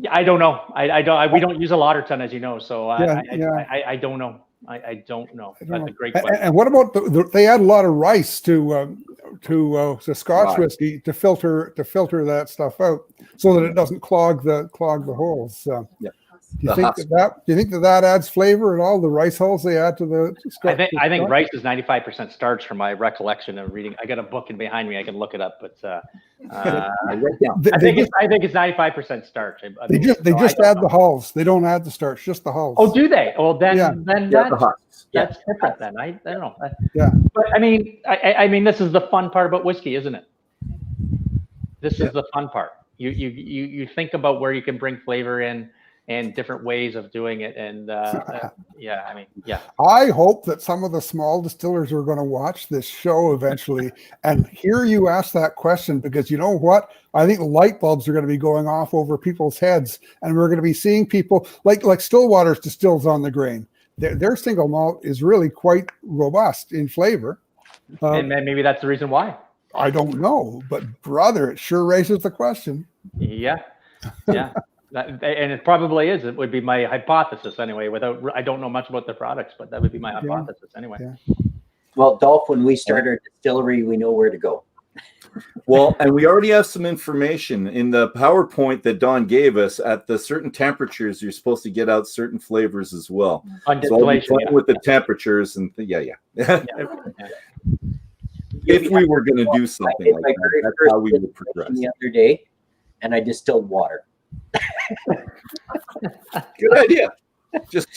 I don't know. I don't. We don't use a lauter ton, as you know. So I don't know. I don't know. That's a great question. And what about they add a lot of rice to Scotch whiskey to filter that stuff out so that it doesn't clog the holes. Yeah. Do you think that adds flavor at all? The rice hulls they add to the Scotch? I think rice is 95% starch from my recollection of reading. I got a book in behind me. I can look it up, but I think it's 95% starch. They just add the hulls. They don't add the starch, just the hulls. Oh, do they? Oh, then that's different. Then I don't know. Yeah. But I mean, this is the fun part about whiskey, isn't it? This is the fun part. You think about where you can bring flavor in and different ways of doing it. And I hope that some of the small distillers are going to watch this show eventually and hear you ask that question, because you know what? I think light bulbs are going to be going off over people's heads, and we're going to be seeing people like Stillwater's distills on the grain. Their single malt is really quite robust in flavor. And maybe that's the reason why. I don't know, but brother, it sure raises the question. Yeah. And it probably is. It would be my hypothesis anyway. I don't know much about the products, but that would be my hypothesis anyway. Yeah. Well, Dolph, when we start our distillery, we know where to go. Well, and we already have some information in the PowerPoint that Don gave us. At the certain temperatures, you're supposed to get out certain flavors as well. On So I'll be distillation, playing with the temperatures and if we were going to do something like that, that's how we would progress. The other day, and I distilled water. Good idea. Just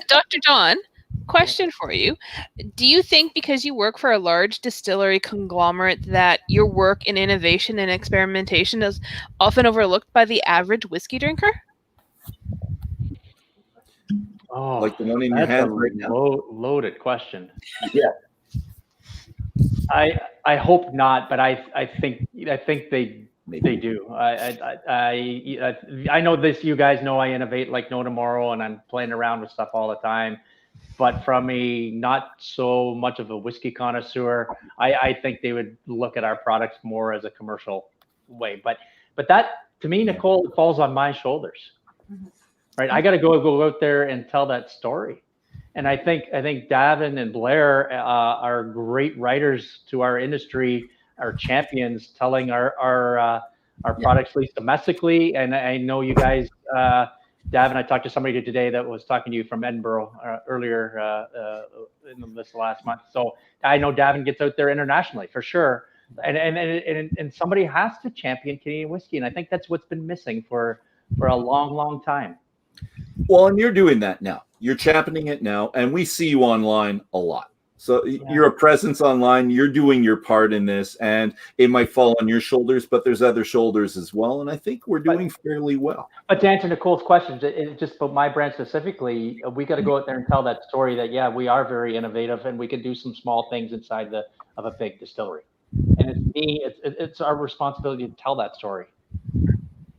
Dr. Don, question for you. Do you think because you work for a large distillery conglomerate that your work in innovation and experimentation is often overlooked by the average whiskey drinker? Oh, like the one in your hand right now. Loaded question. Yeah. I hope not, but I think they do. I know this. You guys know I innovate like no tomorrow, and I'm playing around with stuff all the time. But from a not so much of a whiskey connoisseur, I think they would look at our products more as a commercial way. But that, to me, Nicole, falls on my shoulders. Right, I got to go out there and tell that story, and I think Davin and Blair are great writers to our industry, are champions telling our products, at least domestically. And I know you guys, Davin, I talked to somebody today that was talking to you from Edinburgh earlier in this last month. So I know Davin gets out there internationally for sure, and somebody has to champion Canadian whiskey, and I think that's what's been missing for a long time. Well, and you're doing that now. You're championing it now, and we see you online a lot. So you're a presence online. You're doing your part in this, and it might fall on your shoulders, but there's other shoulders as well. And I think we're doing fairly well. But to answer Nicole's questions, just for my brand specifically, we got to go out there and tell that story that, we are very innovative and we can do some small things inside of a big distillery. And it's our responsibility to tell that story.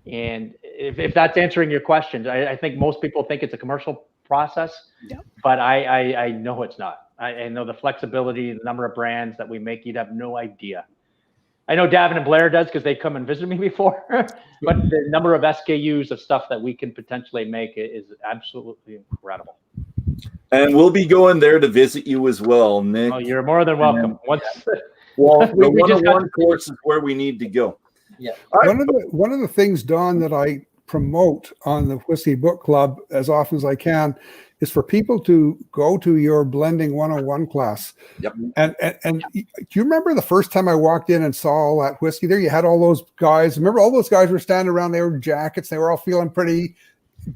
And if that's answering your question, I think most people think it's a commercial process, but I know it's not. I know the flexibility, the number of brands that we make, you'd have no idea. I know Davin and Blair does because they come and visit me before, but the number of SKUs of stuff that we can potentially make is absolutely incredible. And we'll be going there to visit you as well, Nick. Oh, you're more than welcome. Well, the one-on-one course is where we need to go. Yeah. One of the things, Don, that I promote on the Whisky Book Club as often as I can is for people to go to your blending 101 class. Yep. And do you remember the first time I walked in and saw all that whiskey there? You had all those guys. Remember, all those guys were standing around. They were in jackets. They were all feeling pretty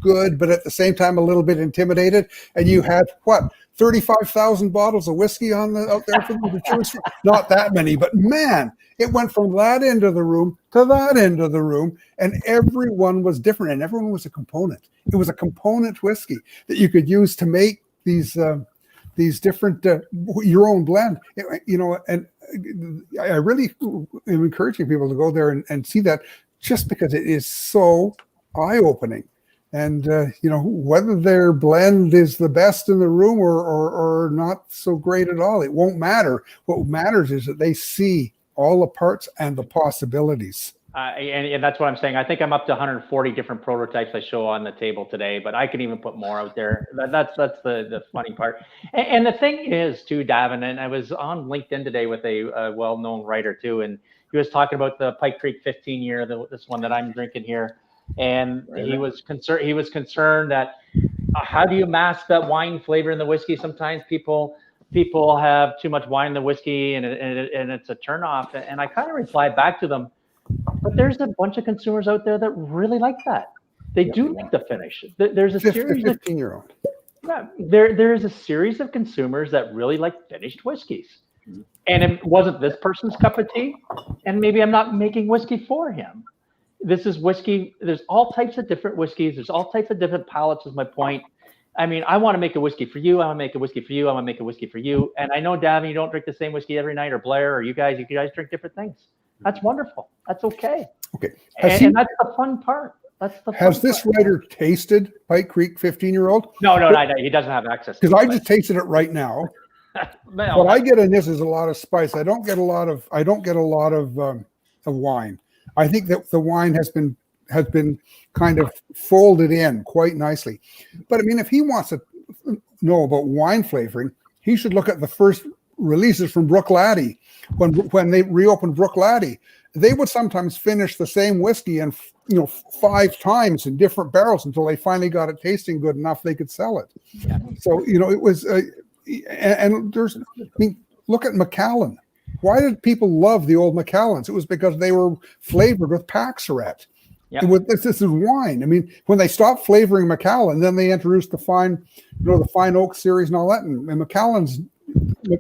good, but at the same time a little bit intimidated. And you had 35,000 bottles of whiskey out there for them to choose from. Not that many, but man, it went from that end of the room to that end of the room, and everyone was different, and everyone was a component. It was a component whiskey that you could use to make these different your own blend. And I really am encouraging people to go there and see that, just because it is so eye-opening. And whether their blend is the best in the room or not so great at all, it won't matter. What matters is that they see all the parts and the possibilities. And that's what I'm saying. I think I'm up to 140 different prototypes I show on the table today, but I can even put more out there. That's the funny part. And the thing is, too, Davin, and I was on LinkedIn today with a well-known writer too, and he was talking about the Pike Creek 15 year, this one that I'm drinking here. And he was concerned that how do you mask that wine flavor in the whiskey? Sometimes people have too much wine in the whiskey and it's a turnoff. And I kind of replied back to them, but there's a bunch of consumers out there that really like that. They do like the finish. There's a series of 15-year-old. Yeah, there is a series of consumers that really like finished whiskeys. And it wasn't this person's cup of tea, and maybe I'm not making whiskey for him. This is whiskey. There's all types of different whiskeys. There's all types of different palates is my point. I mean, I want to make a whiskey for you. I want to make a whiskey for you. I want to make a whiskey for you. And I know, Davin, you don't drink the same whiskey every night, or Blair, or you guys drink different things. That's wonderful. That's okay. Okay. And that's the fun part. Has this writer tasted Pike Creek 15-year-old? No, he doesn't have access. Because I just tasted it right now. What I get in this is a lot of spice. I don't get a lot of wine. I think that the wine has been kind of folded in quite nicely. But I mean, if he wants to know about wine flavoring, he should look at the first releases from Brook Laddie, when they reopened Brook Laddie, they would sometimes finish the same whiskey and 5 times in different barrels until they finally got it tasting good enough they could sell it. Yeah. So it was, and there's, look at Macallan. Why did people love the old Macallans? It was because they were flavored with Paxaret. Yep. This is wine. I mean, when they stopped flavoring Macallan, then they introduced the fine, the fine oak series and all that. And Macallan's,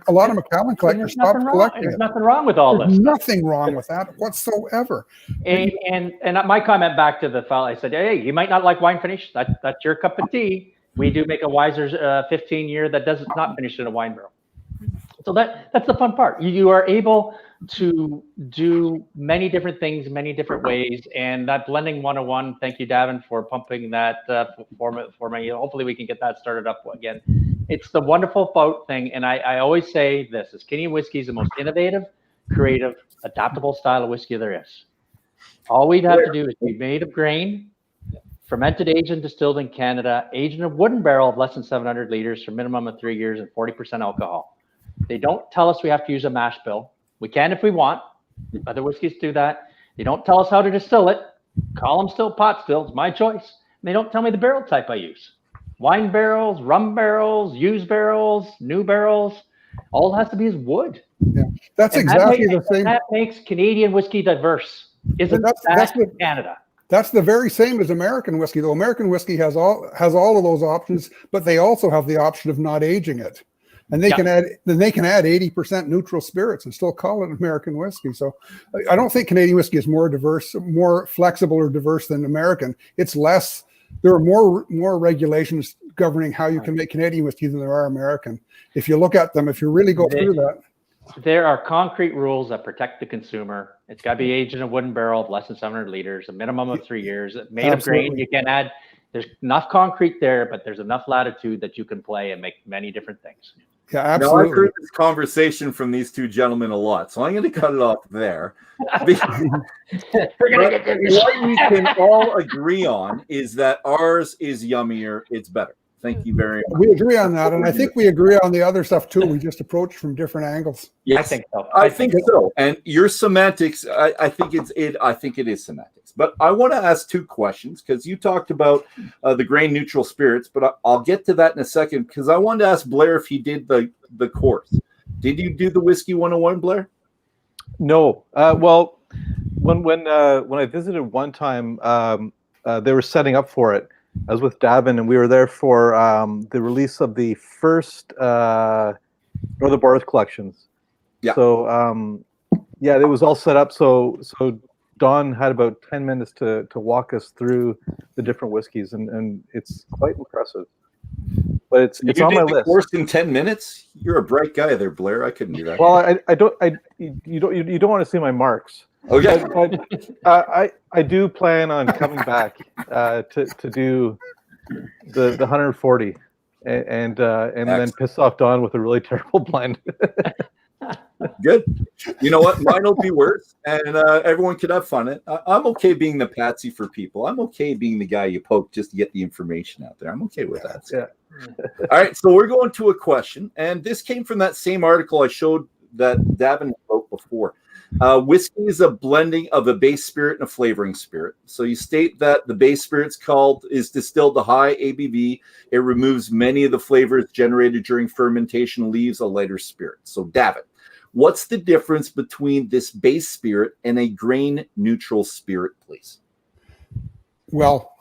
a lot of Macallan collectors stopped collecting There's it. nothing wrong with all There's this. nothing wrong with that whatsoever. And my comment back to the fellow, I said, hey, you might not like wine finish. That's your cup of tea. We do make a Weiser's 15-year that does not finish in a wine barrel. So that's the fun part. You are able to do many different things, many different ways. And that blending 101, thank you, Davin, for pumping that for me. Hopefully we can get that started up again. It's the wonderful boat thing. And I always say this, is Canadian whiskey is the most innovative, creative, adaptable style of whiskey there is. All we'd have to do is be made of grain, fermented, aged, and distilled in Canada, aged in a wooden barrel of less than 700 liters for a minimum of 3 years and 40% alcohol. They don't tell us we have to use a mash bill. We can if we want. Other whiskeys do that. They don't tell us how to distill it. Call them still pot stills, my choice. And they don't tell me the barrel type I use. Wine barrels, rum barrels, used barrels, new barrels. All it has to be is wood. Yeah, that's exactly the same. That makes Canadian whiskey diverse. Isn't that Canada? That's the very same as American whiskey, though. American whiskey has all of those options, but they also have the option of not aging it. And they can add 80% neutral spirits and still call it American whiskey. So I don't think Canadian whiskey is more diverse, more flexible or diverse than American. It's less. There are more regulations governing how you can make Canadian whiskey than there are American. If you look at them, if you really go through that. There are concrete rules that protect the consumer. It's got to be aged in a wooden barrel of less than 700 liters, a minimum of 3 years, made of grain. You can add, there's enough concrete there, but there's enough latitude that you can play and make many different things. Yeah, absolutely. Now, I've heard this conversation from these two gentlemen a lot, so I'm going to cut it off there. What we can all agree on is that ours is yummier. It's better. Thank you very much. We agree on that, and I think we agree on the other stuff too. We just approach from different angles. Yes, I think so. I think so. And your semantics, I think it is semantics. But I want to ask 2 questions because you talked about the grain neutral spirits, but I'll get to that in a second because I wanted to ask Blair if he did the course. Did you do the Whiskey 101, Blair? No. Well, when I visited one time, they were setting up for it. I was with Davin, and we were there for the release of the first Northern Borders collections. Yeah. So, it was all set up. So Don had about 10 minutes to walk us through the different whiskeys, and it's quite impressive. But it's on my list. Course in 10 minutes? You're a bright guy there, Blair. I couldn't do that. Well, you don't want to see my marks. Okay. But I do plan on coming back to do the 140 and then piss off Don with a really terrible blend. Good. You know what? Mine will be worse, and everyone could have fun. I'm okay being the patsy for people. I'm okay being the guy you poke just to get the information out there. I'm okay with that. Yeah. All right, so we're going to a question, and this came from that same article I showed that Davin wrote before. Whiskey is a blending of a base spirit and a flavoring spirit. So you state that the base spirit is distilled to high ABV. It removes many of the flavors generated during fermentation and leaves a lighter spirit. So Davin, what's the difference between this base spirit and a grain neutral spirit, please? Well,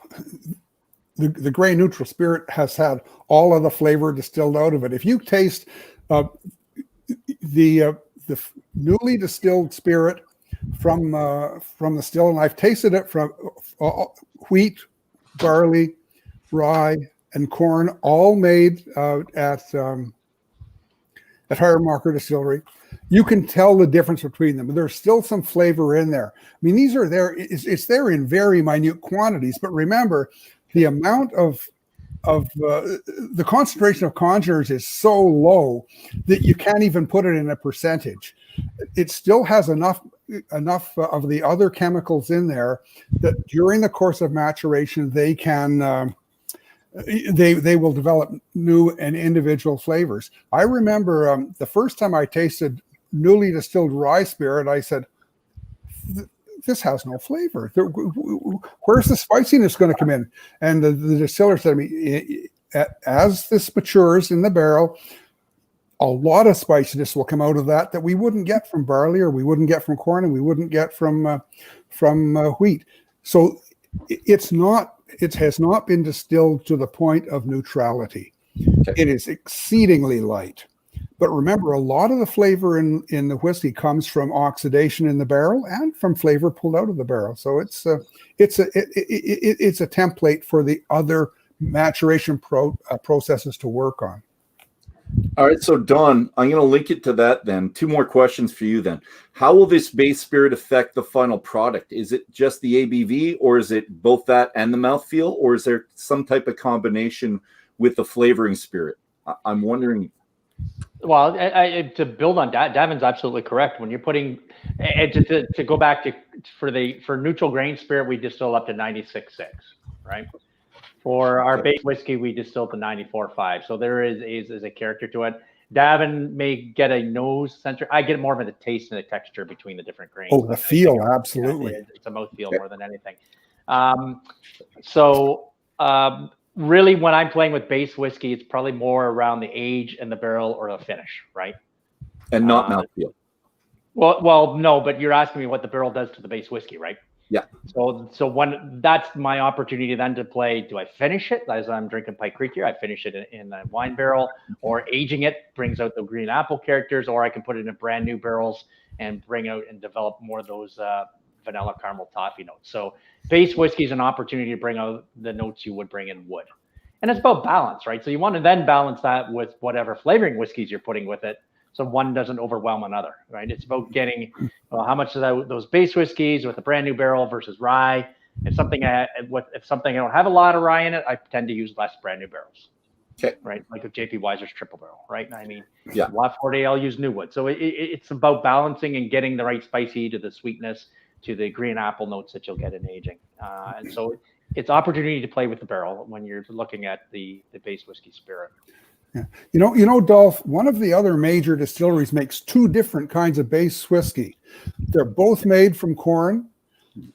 the grain neutral spirit has had all of the flavor distilled out of it. If you taste the newly distilled spirit from the still, and I've tasted it from wheat, barley, rye, and corn, all made at Hiram Walker Distillery. You can tell the difference between them. There's still some flavor in there. I mean, these are there. It's there in very minute quantities, but remember, the amount of the concentration of congeners is so low that you can't even put it in a percentage. It still has enough of the other chemicals in there that during the course of maturation they can they will develop new and individual flavors. I remember the first time I tasted newly distilled rye spirit, I said, this has no flavor. Where's the spiciness going to come in? And the distiller said to me, as this matures in the barrel, a lot of spiciness will come out of that we wouldn't get from barley, or we wouldn't get from corn, and we wouldn't get from wheat. So it has not been distilled to the point of neutrality. Okay. It is exceedingly light. But remember, a lot of the flavor in the whiskey comes from oxidation in the barrel and from flavor pulled out of the barrel. So it's a template for the other maturation processes to work on. All right, so Don, I'm going to link it to that then. 2 more questions for you then. How will this base spirit affect the final product? Is it just the ABV, or is it both that and the mouthfeel, or is there some type of combination with the flavoring spirit? I'm wondering. Well, to build on Davin's absolutely correct. When you're putting, to go back to for neutral grain spirit, we distill up to 96.6, right? For our base whiskey, we distill to 94.5. So there is a character to it. Davin may get a nose center. I get more of a taste and a texture between the different grains. Oh, the feel, absolutely. Yeah, it's a mouthfeel more than anything. Really, when I'm playing with base whiskey, it's probably more around the age and the barrel or the finish, right? And not mouthfeel. Well, no, but you're asking me what the barrel does to the base whiskey, right? Yeah. So when that's my opportunity then to play, do I finish it as I'm drinking Pike Creek here? I finish it in a wine barrel, or aging it brings out the green apple characters, or I can put it in brand new barrels and bring out and develop more of those vanilla caramel toffee notes. So base whiskey is an opportunity to bring out the notes you would bring in wood. And it's about balance, right? So you want to then balance that with whatever flavoring whiskeys you're putting with it, so one doesn't overwhelm another, right? It's about getting how much of those base whiskeys with a brand new barrel versus rye. If something I don't have a lot of rye in it, I tend to use less brand new barrels. Okay. Right, like with JP Weiser's triple barrel, right? I mean, yeah. Lot 40, I'll use new wood. So it's about balancing and getting the right spicy to the sweetness to the green apple notes that you'll get in aging. And so it's opportunity to play with the barrel when you're looking at the base whiskey spirit. Yeah. You know, Dolph, one of the other major distilleries makes 2 different kinds of base whiskey. They're both made from corn,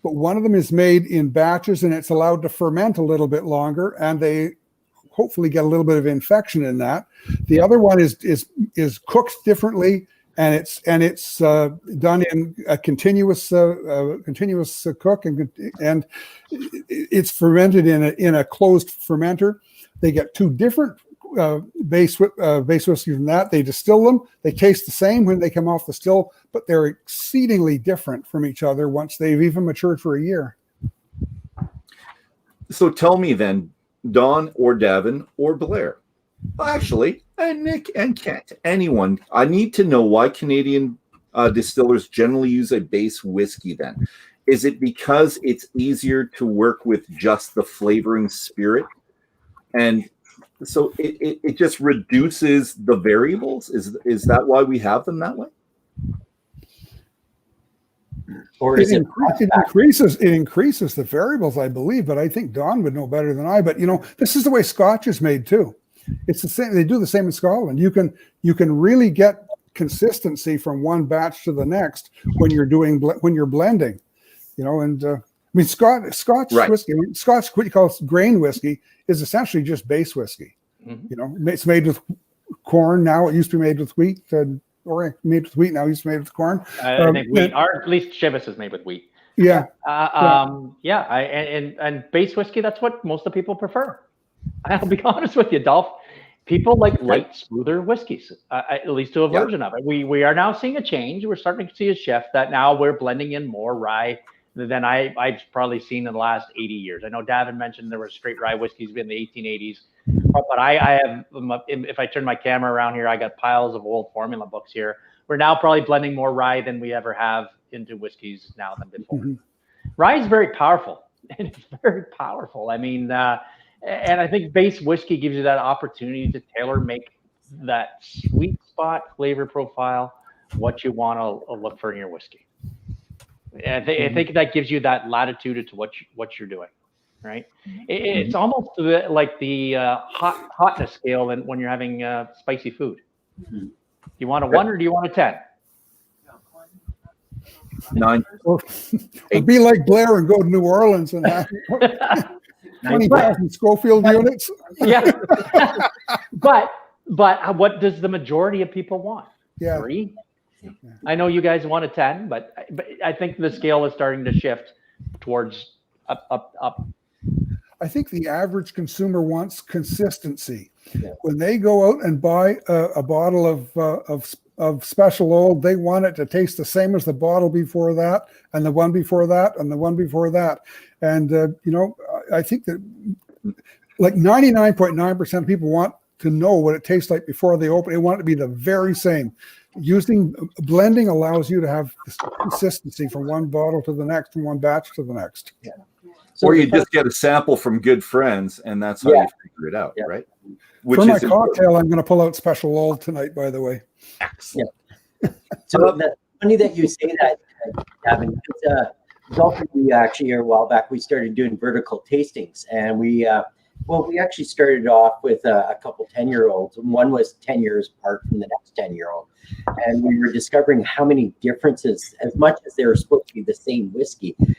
but one of them is made in batches and it's allowed to ferment a little bit longer, and they hopefully get a little bit of infection in that. The other one is cooked differently, and it's done in a continuous cook, and it's fermented in a closed fermenter. They get 2 different base whiskey from that. They distill them. They taste the same when they come off the still, but they're exceedingly different from each other once they've even matured for a year. So tell me then, Don or Davin or Blair, actually, and Nick and Kent, anyone, I need to know why Canadian distillers generally use a base whiskey then. Is it because it's easier to work with just the flavoring spirit? And so it just reduces the variables? Is that why we have them that way? Or is it increases the variables, I believe, but I think Don would know better than I. But this is the way Scotch is made too. It's the same. They do the same in Scotland. You can really get consistency from one batch to the next when you're blending. Scotch right. whiskey, Scotch, what you call grain whiskey, is essentially just base whiskey. Mm-hmm. It's made with corn. Now it used to be made with wheat, or made with wheat. Now it used to be made with corn. I think wheat, or at least Chivas is made with wheat. Yeah. And base whiskey, that's what most of the people prefer. I'll be honest with you, Dolph. People like light, smoother whiskeys, at least to a version of it. We are now seeing a change. We're starting to see a shift that now we're blending in more rye than I've probably seen in the last 80 years. I know Davin mentioned there were straight rye whiskeys in the 1880s, but I have, if I turn my camera around here, I got piles of old formula books here. We're now probably blending more rye than we ever have into whiskeys now than before. Mm-hmm. Rye is very powerful. It's very powerful. I mean, and I think base whiskey gives you that opportunity to tailor make that sweet spot flavor profile, what you want to look for in your whiskey. And I think that gives you that latitude to what you're doing. right? It's almost like the hotness scale when you're having spicy food. Do you want a 1 or do you want a 10? 9. Or be like Blair and go to New Orleans and have 20,000 Schofield units. Yeah. but what does the majority of people want? Yeah. 3? I know you guys want a 10, but I think the scale is starting to shift towards up. I think the average consumer wants consistency. Yeah. When they go out and buy a bottle of special old, they want it to taste the same as the bottle before that, and the one before that, and the one before that. And I think that like 99.9% of people want to know what it tastes like before they open. They want it to be the very same. Using blending allows you to have consistency from one bottle to the next, from one batch to the next. Yeah. So or you just get a sample from good friends, and that's how you figure it out, right? Which for my cocktail, I'm going to pull out special old tonight, by the way. Excellent. So funny that you say that, Davin. We actually, a while back, we started doing vertical tastings, and we actually started off with a couple 10-year-olds. One was 10 years apart from the next 10-year-old. And we were discovering how many differences, as much as they were supposed to be the same whiskey, 10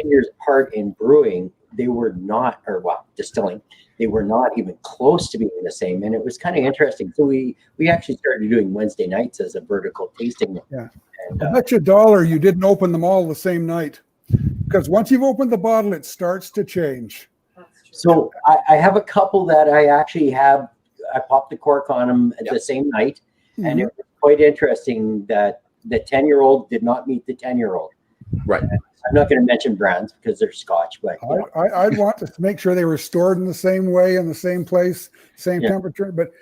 years apart in brewing, they were not, distilling, they were not even close to being the same. And it was kind of interesting. So we actually started doing Wednesday nights as a vertical tasting. Yeah. And, I bet you $1 you didn't open them all the same night. Because once you've opened the bottle, it starts to change. So I have a couple that I actually have, I popped the cork on them at the same night. And it was quite interesting that the 10-year-old did not meet the 10-year-old. Right. I'm not going to mention brands because they're Scotch, but I'd want to make sure they were stored in the same way, in the same place, same temperature. But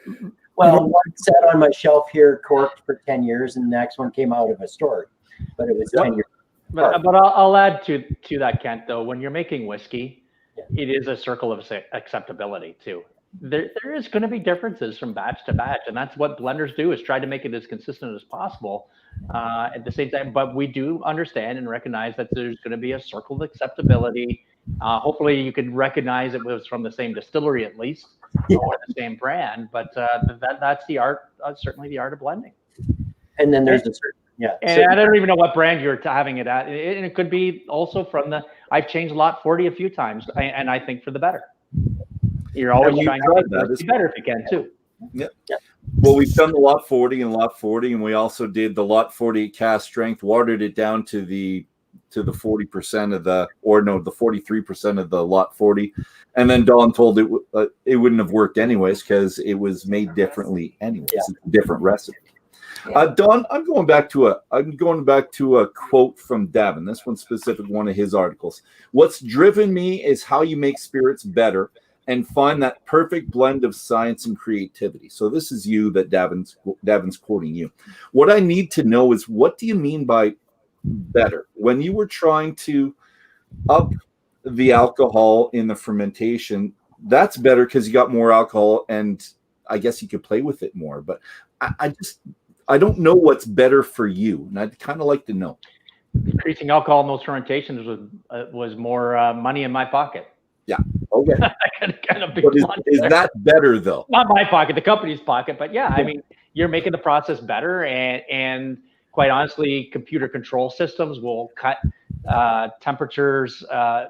one sat on my shelf here, corked for 10 years, and the next one came out of a store, but it was 10 years. But I'll add to that, Kent. Though, when you're making whiskey, it is a circle of acceptability too. There is going to be differences from batch to batch, and that's what blenders do, is try to make it as consistent as possible at the same time. But we do understand and recognize that there's going to be a circle of acceptability. Hopefully you can recognize it was from the same distillery at least, or the same brand, but that's the art, certainly the art of blending. And then there's a certain, and I don't even know what brand you're having it at. And it could be also from I've changed lot 40 a few times, and I think for the better. You're always trying to be better if you can too. Yeah. Well, we've done the lot 40 and lot 40, and we also did the lot 40 cast strength, watered it down to the 40% of the 43% of the lot 40. And then Dawn told it wouldn't have worked anyways because it was made differently anyways. It's a different recipe. Dawn, I'm going back to a quote from Davin. This one specific, one of his articles. What's driven me is how you make spirits better and find that perfect blend of science and creativity. So this is you that Davin's quoting you. What I need to know is, what do you mean by better? When you were trying to up the alcohol in the fermentation, that's better because you got more alcohol and I guess you could play with it more. But I don't know what's better for you, and I'd kind of like to know. Increasing alcohol in those fermentations was more money in my pocket. Yeah. Okay. kind of big is that better though? Not my pocket, the company's pocket, but I mean, you're making the process better, and quite honestly, computer control systems will cut temperatures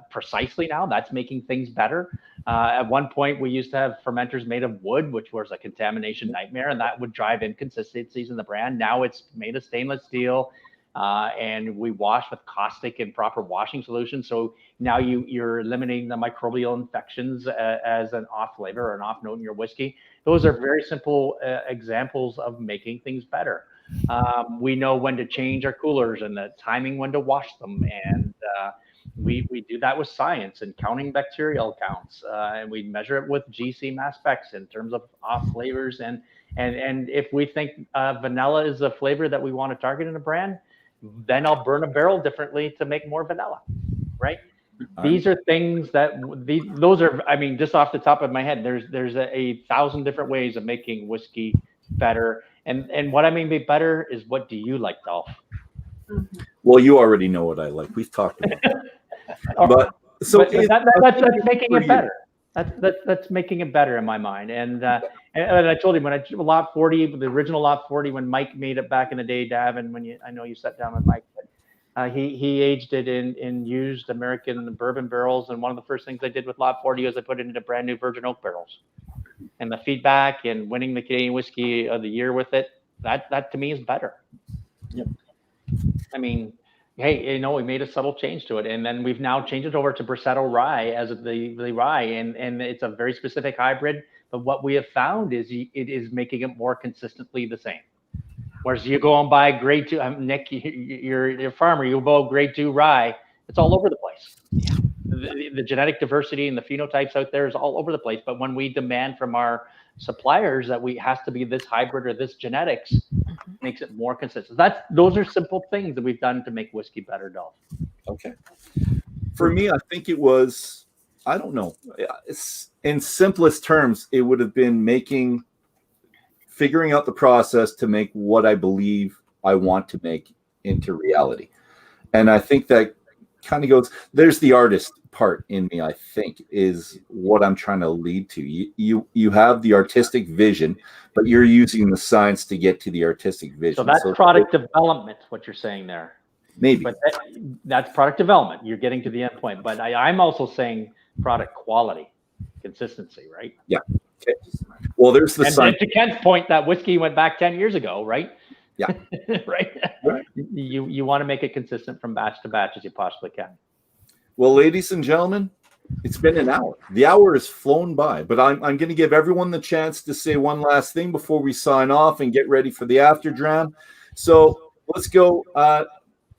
precisely now. That's making things better. At one point, we used to have fermenters made of wood, which was a contamination nightmare, and that would drive inconsistencies in the brand. Now it's made of stainless steel, and we wash with caustic and proper washing solutions. So now you're eliminating the microbial infections as an off flavor or an off note in your whiskey. Those are very simple examples of making things better. We know when to change our coolers and the timing when to wash them, and we do that with science and counting bacterial counts, and we measure it with GC mass specs in terms of off flavors, and if we think vanilla is a flavor that we want to target in a brand, then I'll burn a barrel differently to make more vanilla, right? These are things those are, I mean, just off the top of my head, there's 1,000 different ways of making whiskey better. And what I mean by better is, what do you like, Dolph? Well, you already know what I like. We've talked about that. But So But that's making for it you. better. That's making it better in my mind. And I told him when Lot 40, the original Lot 40, when Mike made it back in the day, Davin, I know you sat down with Mike, but he aged it in used American bourbon barrels. And one of the first things I did with Lot 40 was I put it into brand new virgin oak barrels. And the feedback and winning the Canadian Whiskey of the Year with it, that to me is better. Yep. I mean, hey, we made a subtle change to it, and then we've now changed it over to Bracetto Rye as the rye, and it's a very specific hybrid. But what we have found is it is making it more consistently the same. Whereas you go and buy grade 2, Nick, you're a farmer, you go grade 2 rye, it's all over the place. Yeah. The genetic diversity and the phenotypes out there is all over the place. But when we demand from our suppliers that has to be this hybrid or this genetics, makes it more consistent. Those are simple things that we've done to make whiskey better, Dolph. Okay. For me, I think it was, I don't know. In simplest terms, it would have been figuring out the process to make what I believe I want to make into reality. And I think that kind of goes, there's the artist part in me, I think, is what I'm trying to lead to. You have the artistic vision, but you're using the science to get to the artistic vision. So that's product development, what you're saying there. Maybe. But that's product development. You're getting to the end point. But I'm also saying product quality, consistency, right? Yeah. Okay. Well, there's the science. And to Ken's point, that whiskey went back 10 years ago, right? Yeah. Right. You want to make it consistent from batch to batch as you possibly can. Well, ladies and gentlemen, it's been an hour. The hour has flown by, but I'm going to give everyone the chance to say one last thing before we sign off and get ready for the after dram. So let's go,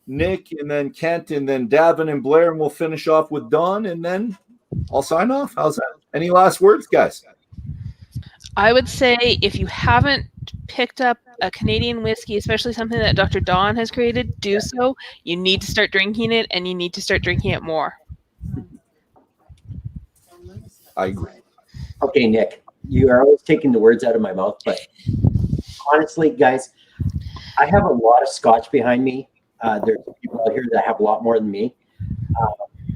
Nick, and then Kent, and then Davin and Blair, and we'll finish off with Don, and then I'll sign off. How's that? Any last words, guys? I would say if you haven't picked up a Canadian whiskey, especially something that Dr. Don has created, do so. You need to start drinking it, and you need to start drinking it more. I agree. Okay, Nick, you are always taking the words out of my mouth, but honestly, guys, I have a lot of scotch behind me. There's people out here that have a lot more than me.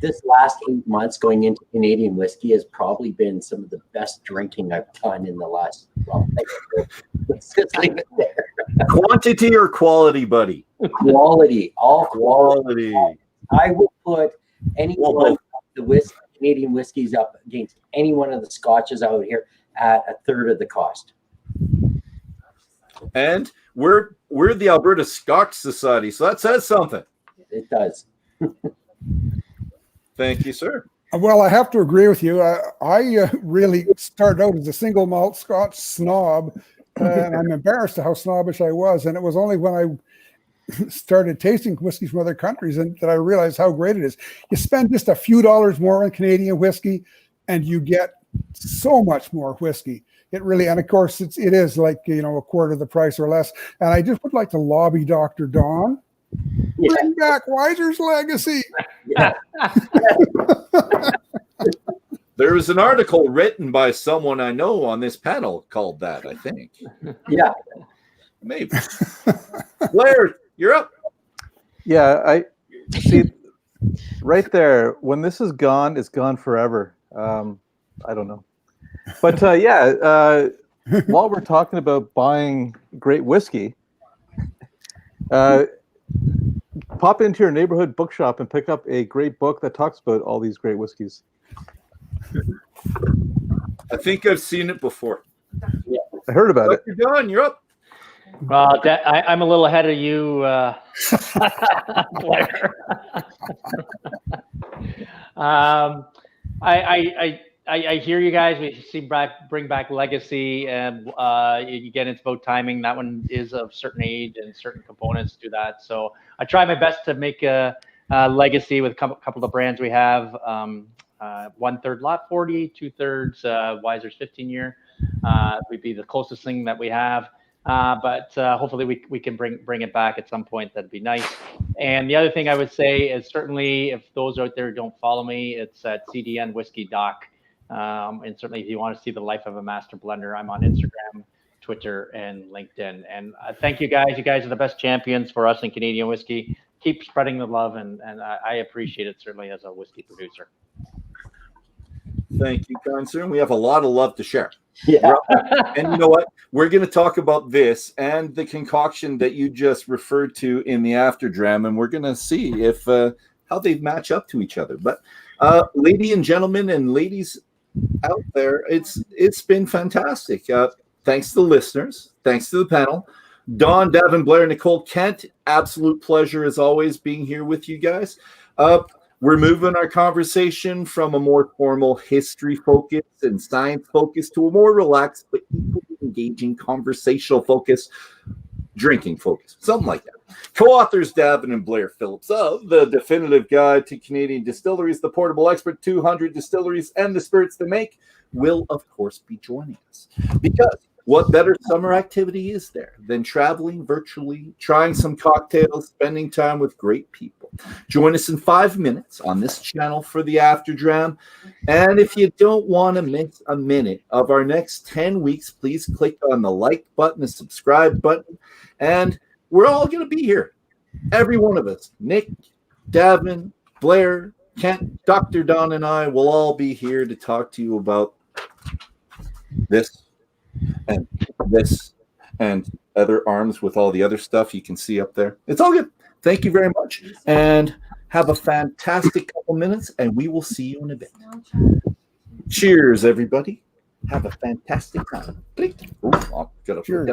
This last 8 months going into Canadian whiskey has probably been some of the best drinking I've done in the last, let's just leave it there. Quantity or quality, buddy? Quality, all Quality. I will put any one of the Canadian whiskeys up against any one of the scotches out here at a third of the cost. And we're the Alberta Scotch Society, so that says something. It does. Thank you, sir. Well, I have to agree with you. I really started out as a single malt Scotch snob, and I'm embarrassed at how snobbish I was. And it was only when I started tasting whiskeys from other countries and that I realized how great it is. You spend just a few dollars more on Canadian whiskey, and you get so much more whiskey. It really, and of course, it is like, a quarter of the price or less. And I just would like to lobby Dr. Don. Bring back Weiser's legacy. Yeah. There was an article written by someone I know on this panel called that, I think. Yeah. Maybe. Blair, you're up. Yeah, I see right there. When this is gone, it's gone forever. I don't know. But while we're talking about buying great whiskey, pop into your neighborhood bookshop and pick up a great book that talks about all these great whiskeys. I think I've seen it before. Yeah. I heard about it. Dr. Don, you're up. Well, I'm a little ahead of you, Blair. I hear you guys. We see bring back legacy, and again, it's about timing. That one is of certain age and certain components do that. So I try my best to make a legacy with a couple of brands we have. 1/3 Lot 40, 2/3 Weiser's 15-year would be the closest thing that we have. But hopefully we can bring it back at some point. That'd be nice. And the other thing I would say is certainly if those out there don't follow me, it's at CDN Whiskey Doc. And certainly if you want to see the life of a master blender, I'm on Instagram, Twitter, and LinkedIn. And thank you guys. You guys are the best champions for us in Canadian whiskey. keep spreading the love, and I appreciate it certainly as a whiskey producer. Thank you, kind sir. We have a lot of love to share. Yeah. And you know what? We're going to talk about this and the concoction that you just referred to in the after dram, and we're going to see if how they match up to each other. But ladies and gentlemen and ladies out there, it's been fantastic. Thanks to the listeners. Thanks to the panel. Don, Davin, Blair, Nicole, Kent, absolute pleasure as always being here with you guys. We're moving our conversation from a more formal history focus and science focus to a more relaxed but equally engaging conversational focus, drinking focus, something like that. Co-authors Davin and Blair Phillips of The Definitive Guide to Canadian Distilleries, The Portable Expert, 200 Distilleries, and the Spirits They Make will, of course, be joining us. Because what better summer activity is there than traveling virtually, trying some cocktails, spending time with great people? Join us in 5 minutes on this channel for the After Dram. And if you don't want to miss a minute of our next 10 weeks, please click on the like button, the subscribe button, and we're all going to be here. Every one of us, Nick, Davin, Blair, Kent, Dr. Don, and I will all be here to talk to you about this and other arms with all the other stuff you can see up there. It's all good. Thank you very much, and have a fantastic couple minutes, and we will see you in a bit. Cheers, everybody. Have a fantastic time. Ooh, I'll get up. Cheers.